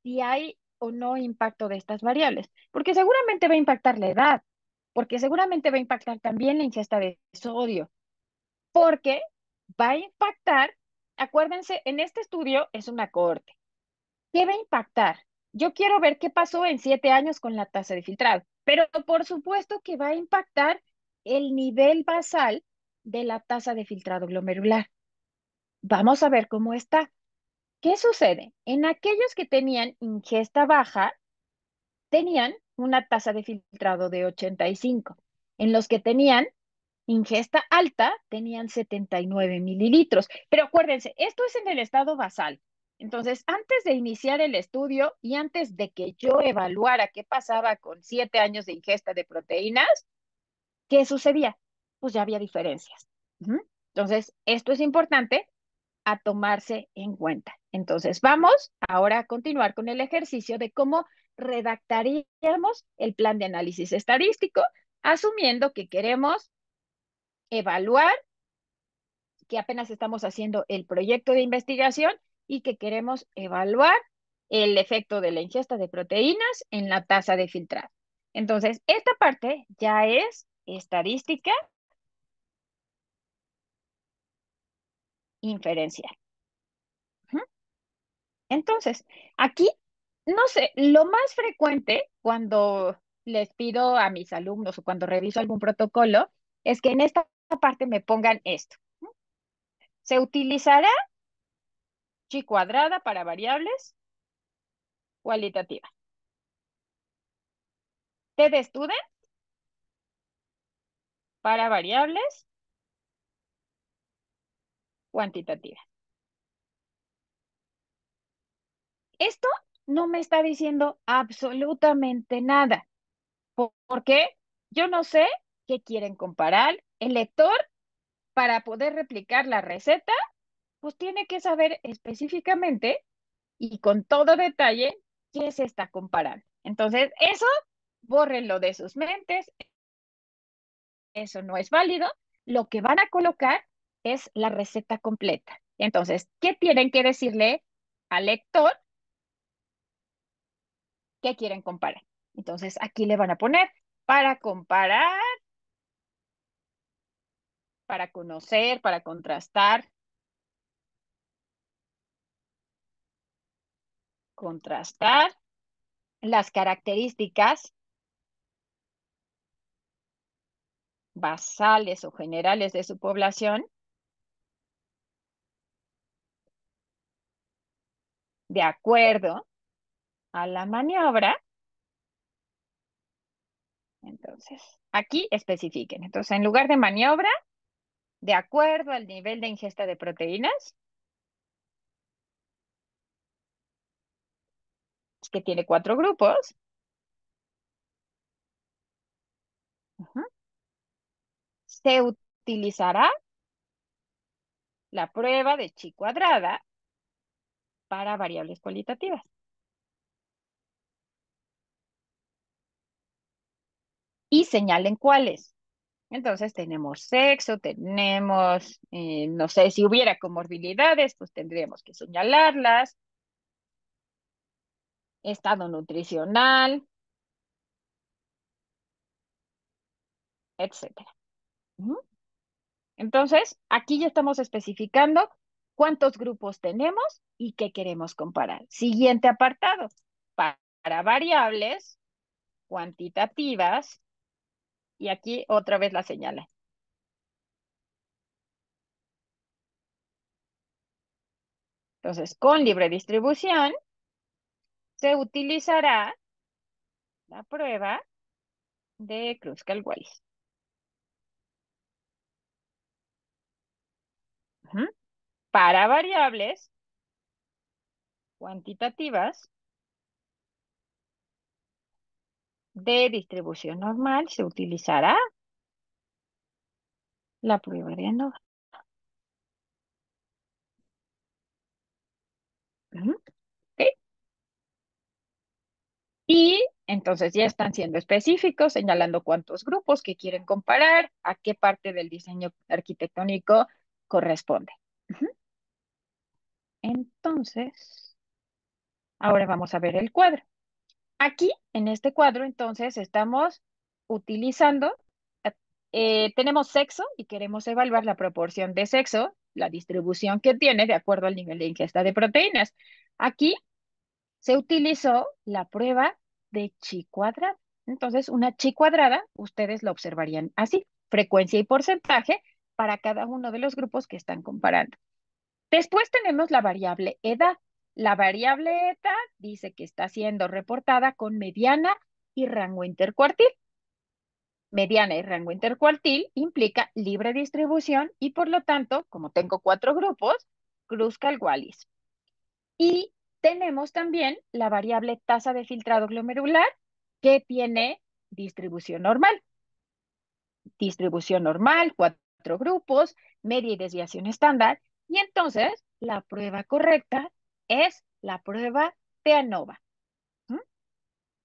si hay o no impacto de estas variables, porque seguramente va a impactar la edad, porque seguramente va a impactar también la ingesta de sodio, porque va a impactar, acuérdense, en este estudio es una cohorte. ¿Qué va a impactar? Yo quiero ver qué pasó en 7 años con la tasa de filtrado, pero por supuesto que va a impactar el nivel basal de la tasa de filtrado glomerular. Vamos a ver cómo está. ¿Qué sucede? En aquellos que tenían ingesta baja, tenían una tasa de filtrado de 85. En los que tenían ingesta alta, tenían 79 mililitros. Pero acuérdense, esto es en el estado basal. Entonces, antes de iniciar el estudio y antes de que yo evaluara qué pasaba con 7 años de ingesta de proteínas, ¿qué sucedía? Pues ya había diferencias. Ujú. Entonces, esto es importante a tomarse en cuenta. Entonces, vamos ahora a continuar con el ejercicio de cómo redactaríamos el plan de análisis estadístico, asumiendo que queremos evaluar, que apenas estamos haciendo el proyecto de investigación y que queremos evaluar el efecto de la ingesta de proteínas en la tasa de filtrado. Entonces, esta parte ya es estadística inferencial. Ujú. Entonces, aquí, no sé, lo más frecuente cuando les pido a mis alumnos o cuando reviso algún protocolo es que en esta parte me pongan esto. Se utilizará chi cuadrada para variables cualitativas. T de student para variables cuantitativas. Esto no me está diciendo absolutamente nada, porque yo no sé qué quieren comparar. El lector, para poder replicar la receta, pues tiene que saber específicamente y con todo detalle qué se está comparando. Entonces, eso, bórrenlo de sus mentes, eso no es válido. Lo que van a colocar es la receta completa. Entonces, ¿qué tienen que decirle al lector? ¿Qué quieren comparar? Entonces, aquí le van a poner para comparar, para conocer, para contrastar, contrastar las características basales o generales de su población de acuerdo a la maniobra. Entonces, aquí especifiquen. Entonces, en lugar de maniobra, de acuerdo al nivel de ingesta de proteínas, que tiene 4 grupos, ujú, se utilizará la prueba de chi cuadrada para variables cualitativas. Y señalen cuáles. Entonces tenemos sexo, tenemos, no sé, si hubiera comorbilidades, pues tendríamos que señalarlas. estado nutricional, etcétera. Ujú. Entonces, aquí ya estamos especificando cuántos grupos tenemos y qué queremos comparar. Siguiente apartado, para variables cuantitativas, y aquí otra vez la señala. Entonces, con libre distribución se utilizará la prueba de Kruskal-Wallis. Ujú. Para variables cuantitativas de distribución normal se utilizará la prueba de ANOVA. Ujú. ¿Ok? Y entonces ya están siendo específicos, señalando cuántos grupos que quieren comparar, a qué parte del diseño arquitectónico corresponde. Ujú. Entonces, ahora vamos a ver el cuadro. Aquí, en este cuadro, entonces, estamos utilizando, tenemos sexo y queremos evaluar la proporción de sexo, la distribución que tiene de acuerdo al nivel de ingesta de proteínas. Aquí se utilizó la prueba de chi cuadrada. Entonces, una chi cuadrada, ustedes la observarían así, frecuencia y porcentaje para cada uno de los grupos que están comparando. Después tenemos la variable edad. La variable edad dice que está siendo reportada con mediana y rango intercuartil. Mediana y rango intercuartil implica libre distribución y por lo tanto, como tengo 4 grupos, Kruskal-Wallis. Y tenemos también la variable tasa de filtrado glomerular que tiene distribución normal. Distribución normal, 4 grupos, media y desviación estándar. Y entonces la prueba correcta es la prueba de ANOVA. ¿Mm?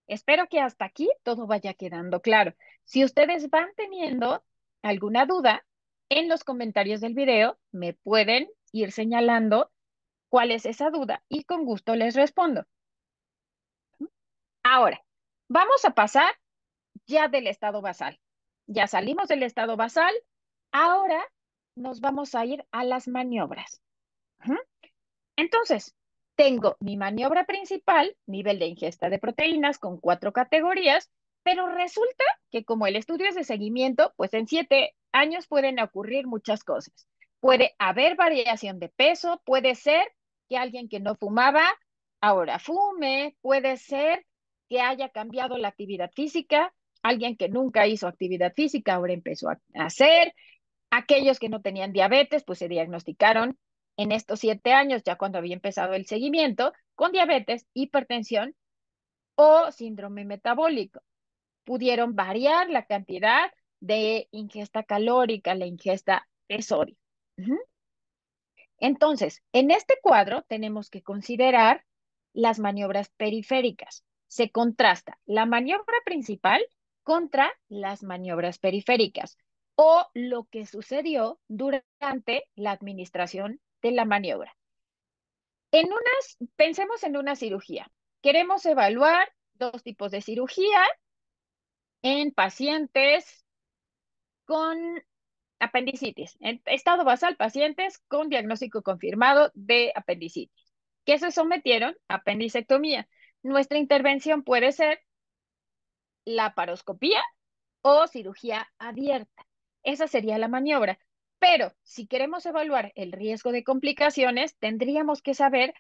Espero que hasta aquí todo vaya quedando claro. Si ustedes van teniendo alguna duda, en los comentarios del video me pueden ir señalando cuál es esa duda y con gusto les respondo. Ahora, vamos a pasar ya del estado basal. Ya salimos del estado basal, ahora nos vamos a ir a las maniobras. Ujú. Entonces, tengo mi maniobra principal, nivel de ingesta de proteínas con 4 categorías, pero resulta que como el estudio es de seguimiento, pues en 7 años pueden ocurrir muchas cosas. Puede haber variación de peso, puede ser que alguien que no fumaba ahora fume, puede ser que haya cambiado la actividad física, alguien que nunca hizo actividad física ahora empezó a hacer, aquellos que no tenían diabetes, pues se diagnosticaron en estos 7 años, ya cuando había empezado el seguimiento, con diabetes, hipertensión o síndrome metabólico. Pudieron variar la cantidad de ingesta calórica, la ingesta de sodio. Ujú. Entonces, en este cuadro tenemos que considerar las maniobras periféricas. Se contrasta la maniobra principal contra las maniobras periféricas o lo que sucedió durante la administración de la maniobra. Pensemos en una cirugía. Queremos evaluar 2 tipos de cirugía en pacientes con apendicitis. En estado basal, pacientes con diagnóstico confirmado de apendicitis, que se sometieron a apendicectomía. Nuestra intervención puede ser laparoscopía o cirugía abierta. Esa sería la maniobra. Pero si queremos evaluar el riesgo de complicaciones, tendríamos que saber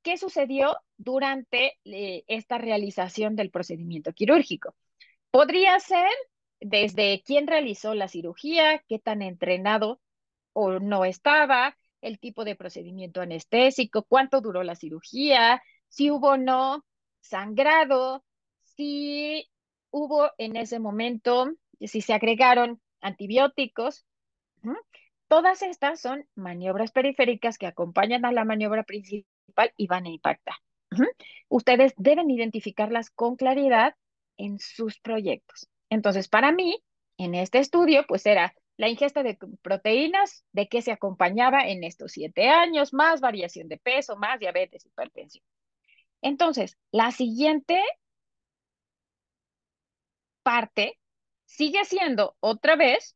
qué sucedió durante esta realización del procedimiento quirúrgico. Podría ser desde quién realizó la cirugía, qué tan entrenado o no estaba, el tipo de procedimiento anestésico, cuánto duró la cirugía, si hubo o no sangrado, si hubo en ese momento, si se agregaron antibióticos. Ujú. Todas estas son maniobras periféricas que acompañan a la maniobra principal y van a impactar. Ujú. Ustedes deben identificarlas con claridad en sus proyectos. Entonces, para mí, en este estudio, pues era la ingesta de proteínas, de qué se acompañaba en estos 7 años, más variación de peso, más diabetes, hipertensión. Entonces, la siguiente parte sigue siendo otra vez,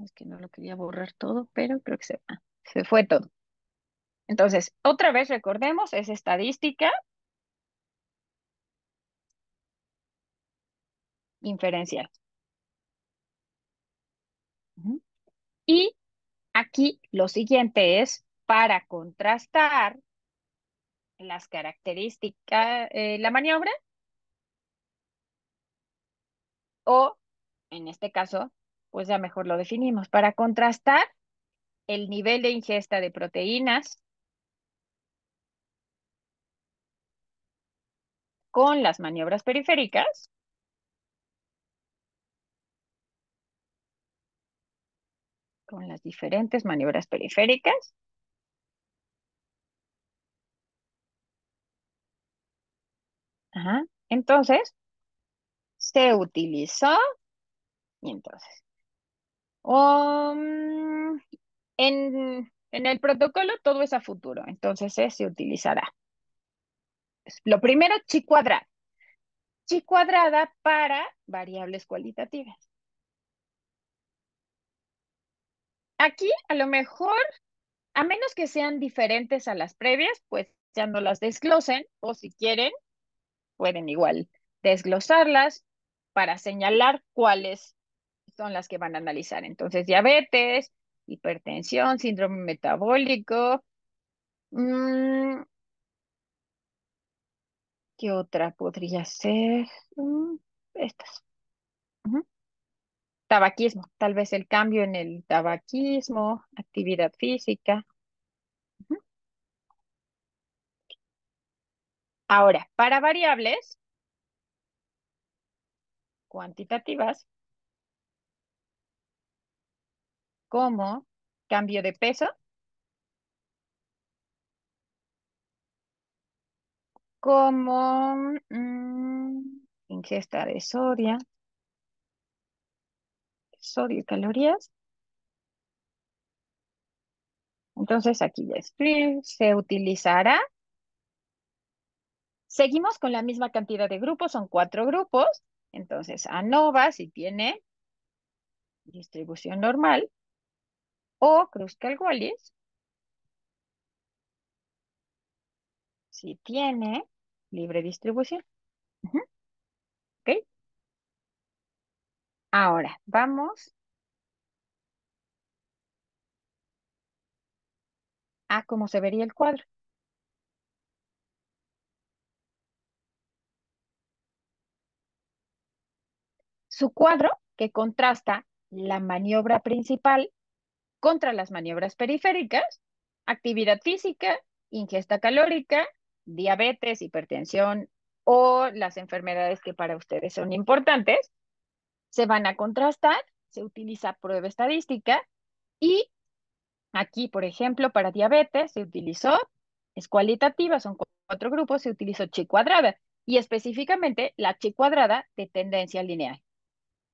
es que no lo quería borrar todo, pero creo que se fue todo. Entonces, otra vez recordemos, es estadística, inferencial. Ujú. Y aquí lo siguiente es para contrastar las características, la maniobra o, en este caso, pues ya mejor lo definimos, para contrastar el nivel de ingesta de proteínas con las maniobras periféricas, con las diferentes maniobras periféricas. Ajá. Entonces, se utilizó, y entonces, um, en el protocolo todo es a futuro, entonces se utilizará. Lo primero, chi cuadrada. Chi cuadrada para variables cualitativas. Aquí, a lo mejor, a menos que sean diferentes a las previas, pues ya no las desglosen, o si quieren, pueden igual desglosarlas para señalar cuáles son las que van a analizar. Entonces, diabetes, hipertensión, síndrome metabólico. mm, ¿Qué otra podría ser? Mm, Estas. Ujú. Tabaquismo, tal vez el cambio en el tabaquismo, actividad física. Ujú. Ahora, para variables cuantitativas, como cambio de peso, como ingesta de sodio y calorías. Entonces aquí ya se utilizará. Seguimos con la misma cantidad de grupos, son 4 grupos. Entonces, ANOVA si tiene distribución normal o Kruskal-Wallis si tiene libre distribución. Ujú, ¿ok? Ahora, vamos a cómo se vería el cuadro. Su cuadro que contrasta la maniobra principal contra las maniobras periféricas, actividad física, ingesta calórica, diabetes, hipertensión o las enfermedades que para ustedes son importantes, se van a contrastar, se utiliza prueba estadística y aquí, por ejemplo, para diabetes se utilizó, es cualitativa, son 4 grupos, se utilizó chi cuadrada y específicamente la chi cuadrada de tendencia lineal.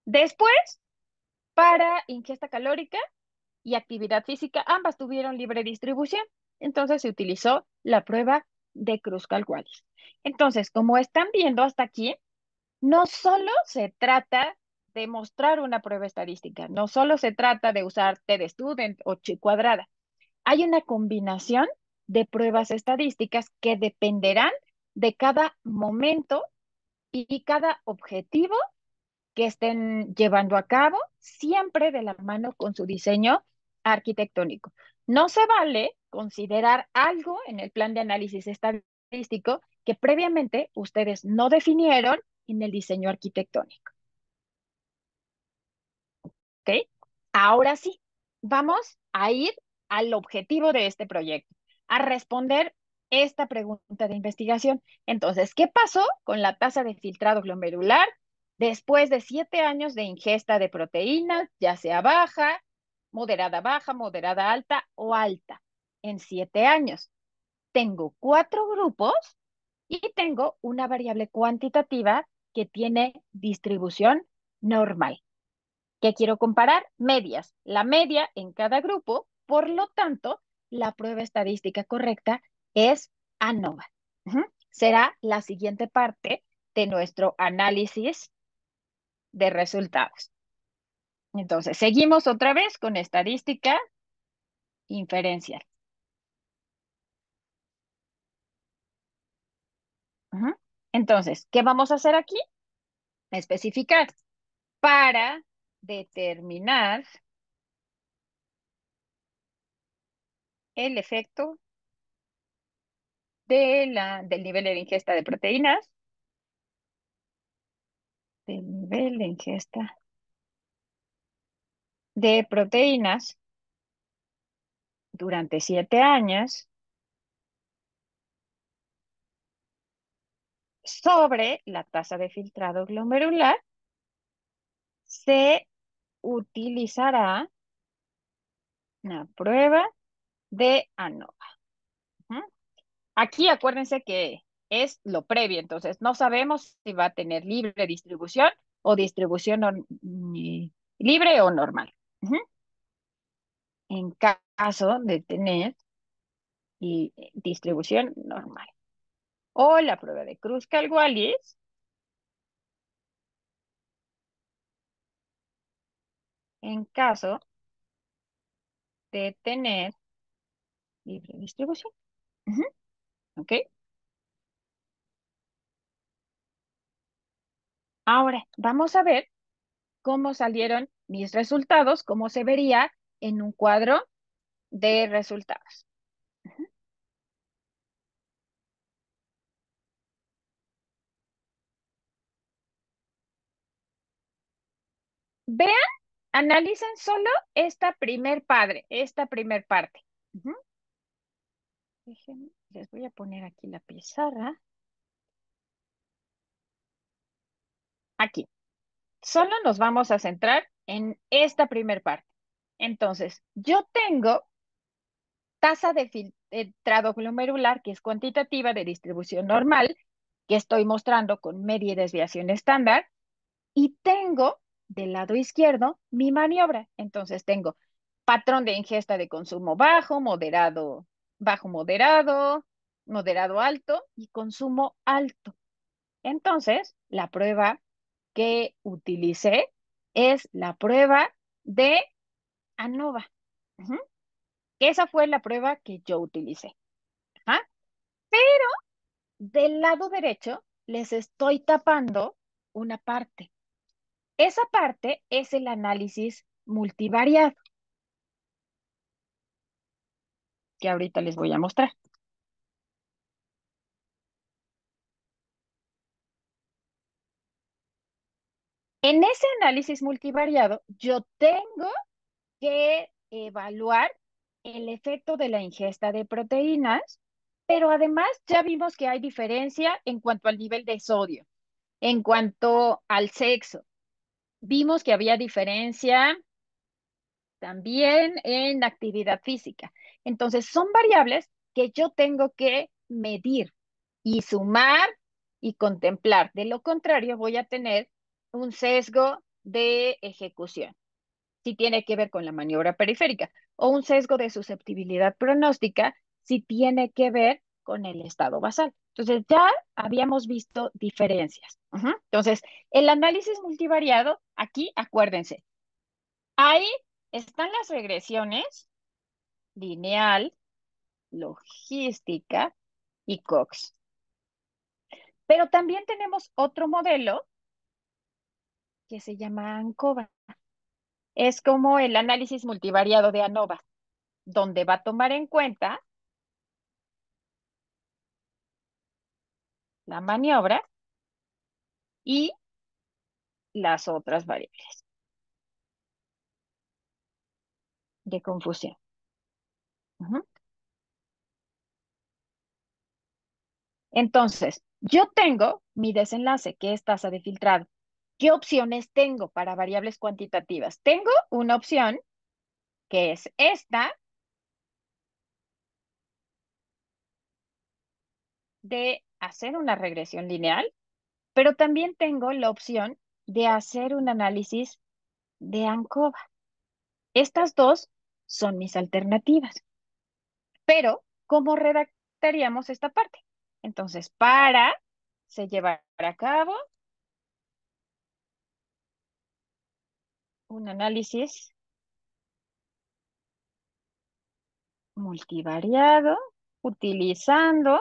Después, para ingesta calórica y actividad física, ambas tuvieron libre distribución. Entonces se utilizó la prueba de Kruskal-Wallis. Entonces, como están viendo hasta aquí, no solo se trata de mostrar una prueba estadística, no solo se trata de usar T-de-Student o chi cuadrada. Hay una combinación de pruebas estadísticas que dependerán de cada momento y cada objetivo que estén llevando a cabo, siempre de la mano con su diseño arquitectónico. No se vale considerar algo en el plan de análisis estadístico que previamente ustedes no definieron en el diseño arquitectónico. ¿Ok? Ahora sí, vamos a ir al objetivo de este proyecto, a responder esta pregunta de investigación. Entonces, ¿qué pasó con la tasa de filtrado glomerular después de 7 años de ingesta de proteínas, ya sea baja, moderada alta o alta? En 7 años. Tengo 4 grupos y tengo una variable cuantitativa que tiene distribución normal. ¿Qué quiero comparar? Medias. La media en cada grupo, por lo tanto, la prueba estadística correcta es ANOVA. Ujú. Será la siguiente parte de nuestro análisis de resultados. Entonces, seguimos otra vez con estadística inferencial. Ujú. Entonces, ¿qué vamos a hacer aquí? Especificar para determinar el efecto del nivel de ingesta de proteínas, del nivel de ingesta de proteínas durante 7 años sobre la tasa de filtrado glomerular, se utilizará una prueba de ANOVA. Ujú. Aquí acuérdense que es lo previo, entonces no sabemos si va a tener libre distribución o distribución libre o normal. Ujú. En caso de tener distribución normal. O la prueba de Kruskal-Wallis en caso de tener libre distribución. Ujú. ¿Ok? Ahora vamos a ver cómo salieron mis resultados, cómo se vería en un cuadro de resultados. Ujú. Vean, analicen solo esta primer parte. Ujú. Déjenme, les voy a poner aquí la pizarra. Aquí. Solo nos vamos a centrar en esta primer parte. Entonces, yo tengo tasa de filtrado glomerular, que es cuantitativa de distribución normal, que estoy mostrando con media y desviación estándar, y tengo del lado izquierdo mi maniobra. Entonces tengo patrón de ingesta de consumo bajo, moderado, bajo moderado, moderado alto y consumo alto. Entonces, la prueba que utilicé es la prueba de ANOVA. Ujú. Esa fue la prueba que yo utilicé. Ajá. Del lado derecho les estoy tapando una parte. Esa parte es el análisis multivariado, que ahorita les voy a mostrar. En ese análisis multivariado, yo tengo que evaluar el efecto de la ingesta de proteínas, pero además ya vimos que hay diferencia en cuanto al nivel de sodio, en cuanto al sexo. Vimos que había diferencia también en actividad física. Entonces, son variables que yo tengo que medir y sumar y contemplar. De lo contrario, voy a tener un sesgo de ejecución, si tiene que ver con la maniobra periférica, o un sesgo de susceptibilidad pronóstica, si tiene que ver con el estado basal. Entonces, ya habíamos visto diferencias. Ujú. Entonces, el análisis multivariado, aquí acuérdense, ahí están las regresiones lineal, logística y Cox. Pero también tenemos otro modelo que se llama ANCOVA. Es como el análisis multivariado de ANOVA, donde va a tomar en cuenta la maniobra y las otras variables de confusión. Ujú. Entonces, yo tengo mi desenlace, que es tasa de filtrado. ¿Qué opciones tengo para variables cuantitativas? Tengo una opción que es esta de hacer una regresión lineal, pero también tengo la opción de hacer un análisis de ANCOVA. Estas dos son mis alternativas. Pero, ¿cómo redactaríamos esta parte? Entonces, para se llevar a cabo un análisis multivariado utilizando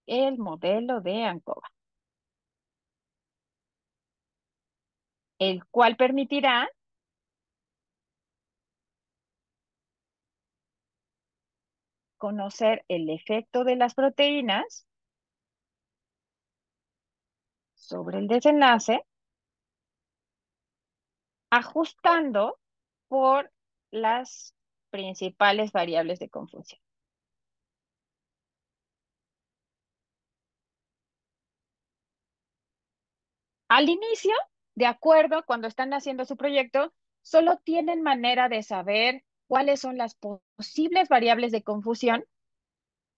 el modelo de ANCOVA, el cual permitirá conocer el efecto de las proteínas sobre el desenlace, ajustando por las principales variables de confusión. Al inicio, de acuerdo, cuando están haciendo su proyecto, solo tienen manera de saber cuáles son las posibles variables de confusión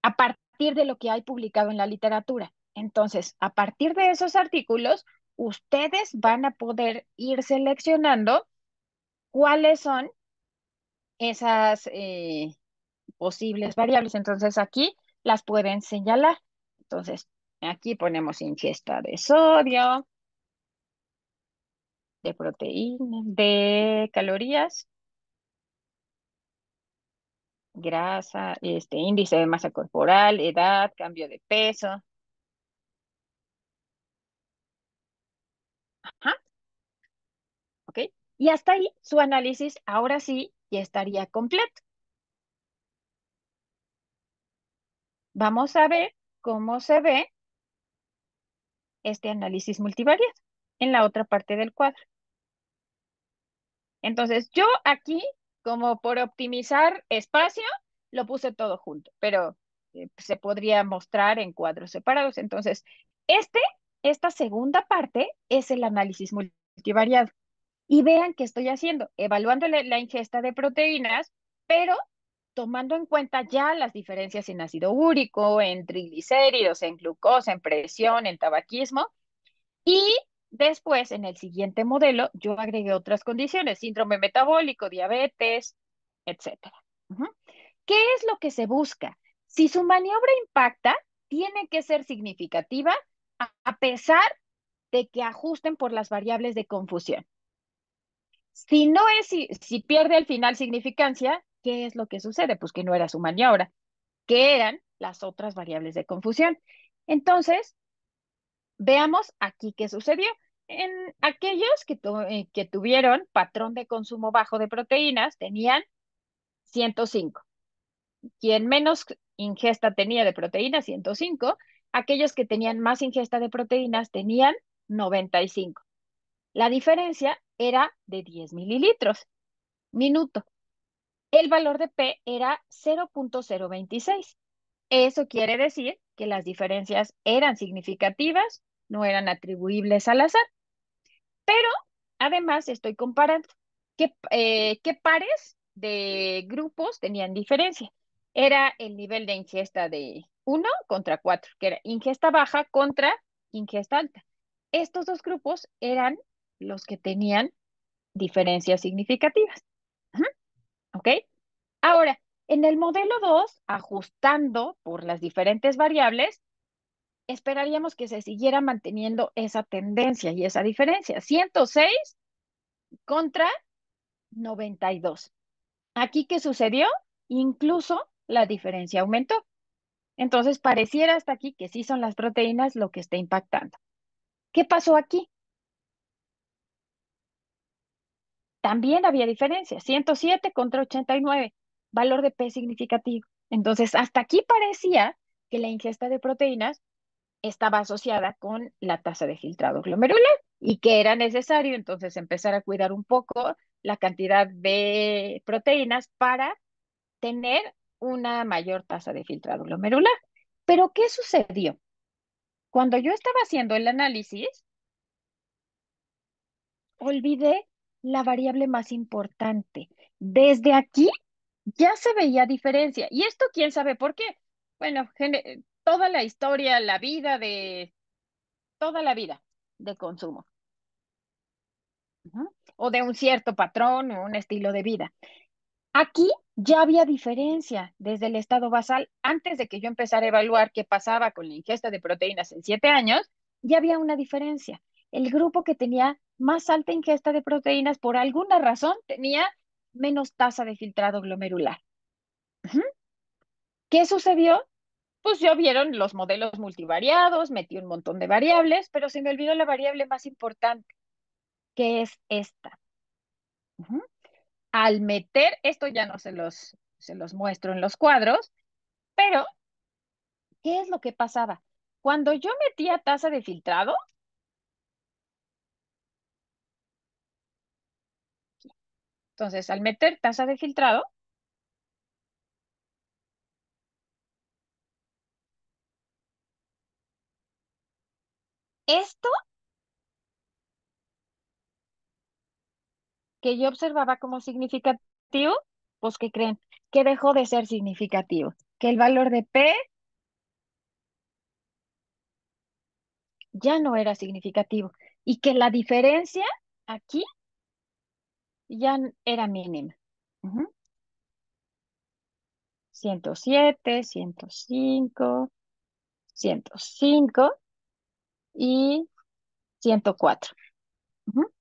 a partir de lo que hay publicado en la literatura. Entonces, a partir de esos artículos, ustedes van a poder ir seleccionando cuáles son esas posibles variables. Entonces, aquí las pueden señalar. Entonces, aquí ponemos ingesta de sodio, de proteínas, de calorías, grasa, índice de masa corporal, edad, cambio de peso. Ajá, ¿ok? Y hasta ahí su análisis ahora sí ya estaría completo. Vamos a ver cómo se ve este análisis multivariado en la otra parte del cuadro. Entonces, yo aquí, como por optimizar espacio, lo puse todo junto, pero se podría mostrar en cuadros separados. Entonces, este, esta segunda parte es el análisis multivariado. Y vean qué estoy haciendo, evaluando la ingesta de proteínas, pero tomando en cuenta ya las diferencias en ácido úrico, en triglicéridos, en glucosa, en presión, en tabaquismo. Y después, en el siguiente modelo, yo agregué otras condiciones, síndrome metabólico, diabetes, etcétera. Ujú. ¿Qué es lo que se busca? Si su maniobra impacta, tiene que ser significativa a pesar de que ajusten por las variables de confusión. Si no es, si pierde al final significancia, ¿qué es lo que sucede? Pues que no era su maniobra, que eran las otras variables de confusión. Entonces, veamos aquí qué sucedió. En aquellos que tuvieron patrón de consumo bajo de proteínas, tenían 105. Quien menos ingesta tenía de proteínas, 105. Aquellos que tenían más ingesta de proteínas tenían 95. La diferencia era de 10 mililitros minuto. El valor de P era 0.026. Eso quiere decir que las diferencias eran significativas, no eran atribuibles al azar, pero además estoy comparando qué pares de grupos tenían diferencia. Era el nivel de ingesta de 1 contra 4, que era ingesta baja contra ingesta alta. Estos dos grupos eran los que tenían diferencias significativas. Ujú, ¿ok? Ahora, en el modelo 2, ajustando por las diferentes variables, esperaríamos que se siguiera manteniendo esa tendencia y esa diferencia. 106 contra 92. Aquí, ¿qué sucedió? Incluso la diferencia aumentó. Entonces, pareciera hasta aquí que sí son las proteínas lo que está impactando. ¿Qué pasó aquí? También había diferencia. 107 contra 89. Valor de P significativo. Entonces, hasta aquí parecía que la ingesta de proteínas estaba asociada con la tasa de filtrado glomerular y que era necesario entonces empezar a cuidar un poco la cantidad de proteínas para tener una mayor tasa de filtrado glomerular. Pero, ¿qué sucedió? Cuando yo estaba haciendo el análisis, olvidé la variable más importante. Desde aquí ya se veía diferencia. ¿Y esto quién sabe por qué? Bueno, toda la historia, la vida toda la vida de consumo. Ujú. O de un cierto patrón o un estilo de vida. Aquí ya había diferencia desde el estado basal. Antes de que yo empezara a evaluar qué pasaba con la ingesta de proteínas en 7 años, ya había una diferencia. El grupo que tenía más alta ingesta de proteínas, por alguna razón, tenía menos tasa de filtrado glomerular. Ujú. ¿Qué sucedió? Pues ya vieron los modelos multivariados, metí un montón de variables, pero se me olvidó la variable más importante, que es esta. Ujú. Al meter, esto ya no se los muestro en los cuadros, pero ¿qué es lo que pasaba? Cuando yo metía tasa de filtrado, entonces al meter tasa de filtrado, esto que yo observaba como significativo, pues ¿qué creen? Que dejó de ser significativo, que el valor de P ya no era significativo y que la diferencia aquí ya era mínima. Ujú. 107, 105 y 104. Ujú.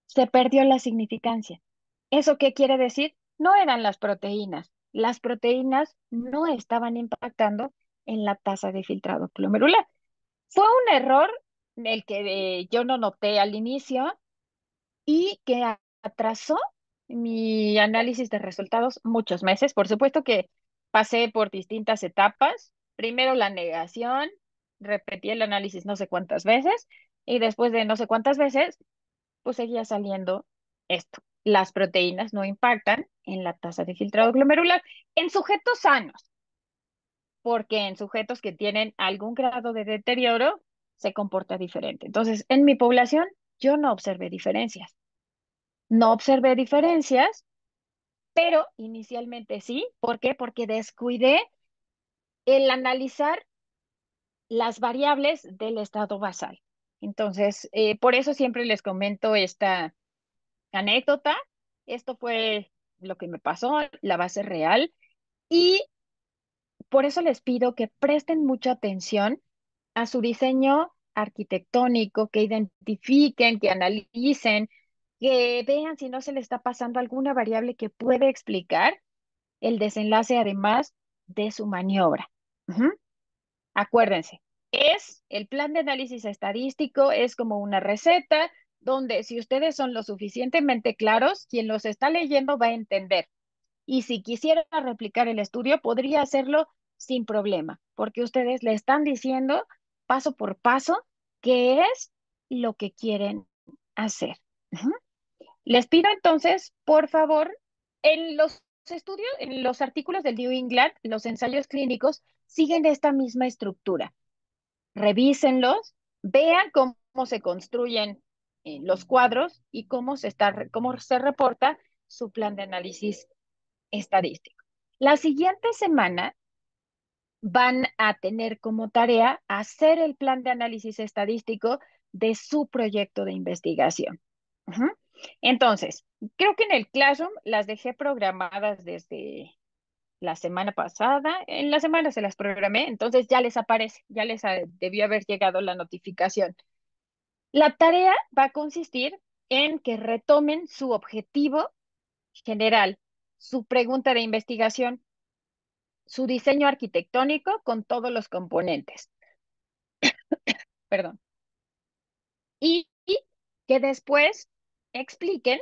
Se perdió la significancia. ¿Eso qué quiere decir? No eran las proteínas. Las proteínas no estaban impactando en la tasa de filtrado glomerular. Fue un error el que yo no noté al inicio y que atrasó mi análisis de resultados muchos meses. Por supuesto que pasé por distintas etapas. Primero la negación, repetí el análisis no sé cuántas veces y después de no sé cuántas veces, pues seguía saliendo esto. Las proteínas no impactan en la tasa de filtrado glomerular en sujetos sanos, porque en sujetos que tienen algún grado de deterioro se comporta diferente. Entonces, en mi población yo no observé diferencias. No observé diferencias, pero inicialmente sí. ¿Por qué? Porque descuidé el analizar las variables del estado basal. Entonces, por eso siempre les comento esta anécdota. Esto fue lo que me pasó, la base real, y por eso les pido que presten mucha atención a su diseño arquitectónico, que identifiquen, que analicen, que vean si no se le está pasando alguna variable que puede explicar el desenlace además de su maniobra. Ujú. Acuérdense, es el plan de análisis estadístico, es como una receta donde si ustedes son lo suficientemente claros, quien los está leyendo va a entender. Y si quisiera replicar el estudio, podría hacerlo sin problema, porque ustedes le están diciendo paso por paso qué es lo que quieren hacer. Ujú. Les pido entonces, por favor, en los estudios, en los artículos del New England, los ensayos clínicos siguen esta misma estructura. Revísenlos, vean cómo se construyen los cuadros y cómo se reporta su plan de análisis estadístico. La siguiente semana van a tener como tarea hacer el plan de análisis estadístico de su proyecto de investigación. Ujú. Entonces, creo que en el Classroom las dejé programadas desde la semana pasada. En la semana se las programé, entonces ya les aparece, ya les debió haber llegado la notificación. La tarea va a consistir en que retomen su objetivo general, su pregunta de investigación, su diseño arquitectónico con todos los componentes, perdón, y que después expliquen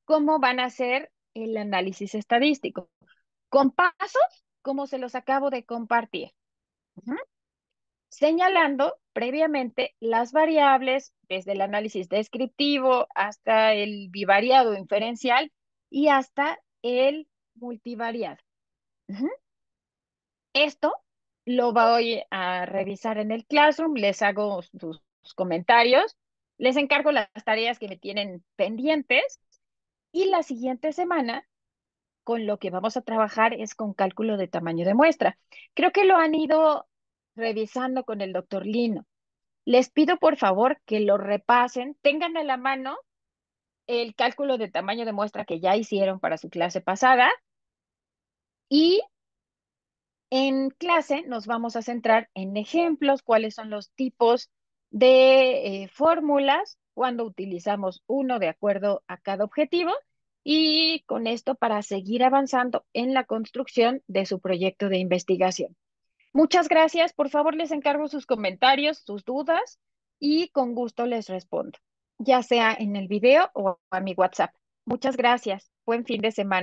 cómo van a hacer el análisis estadístico, con pasos como se los acabo de compartir. Ujú. Señalando previamente las variables desde el análisis descriptivo hasta el bivariado inferencial y hasta el multivariado. Ujú. Esto lo voy a revisar en el Classroom, les hago sus comentarios, les encargo las tareas que me tienen pendientes y la siguiente semana con lo que vamos a trabajar es con cálculo de tamaño de muestra. Creo que lo han ido revisando con el doctor Lino. Les pido por favor que lo repasen, tengan a la mano el cálculo de tamaño de muestra que ya hicieron para su clase pasada y en clase nos vamos a centrar en ejemplos, cuáles son los tipos de fórmulas, cuando utilizamos uno de acuerdo a cada objetivo y con esto para seguir avanzando en la construcción de su proyecto de investigación. Muchas gracias. Por favor, les encargo sus comentarios, sus dudas y con gusto les respondo, ya sea en el video o a mi WhatsApp. Muchas gracias. Buen fin de semana.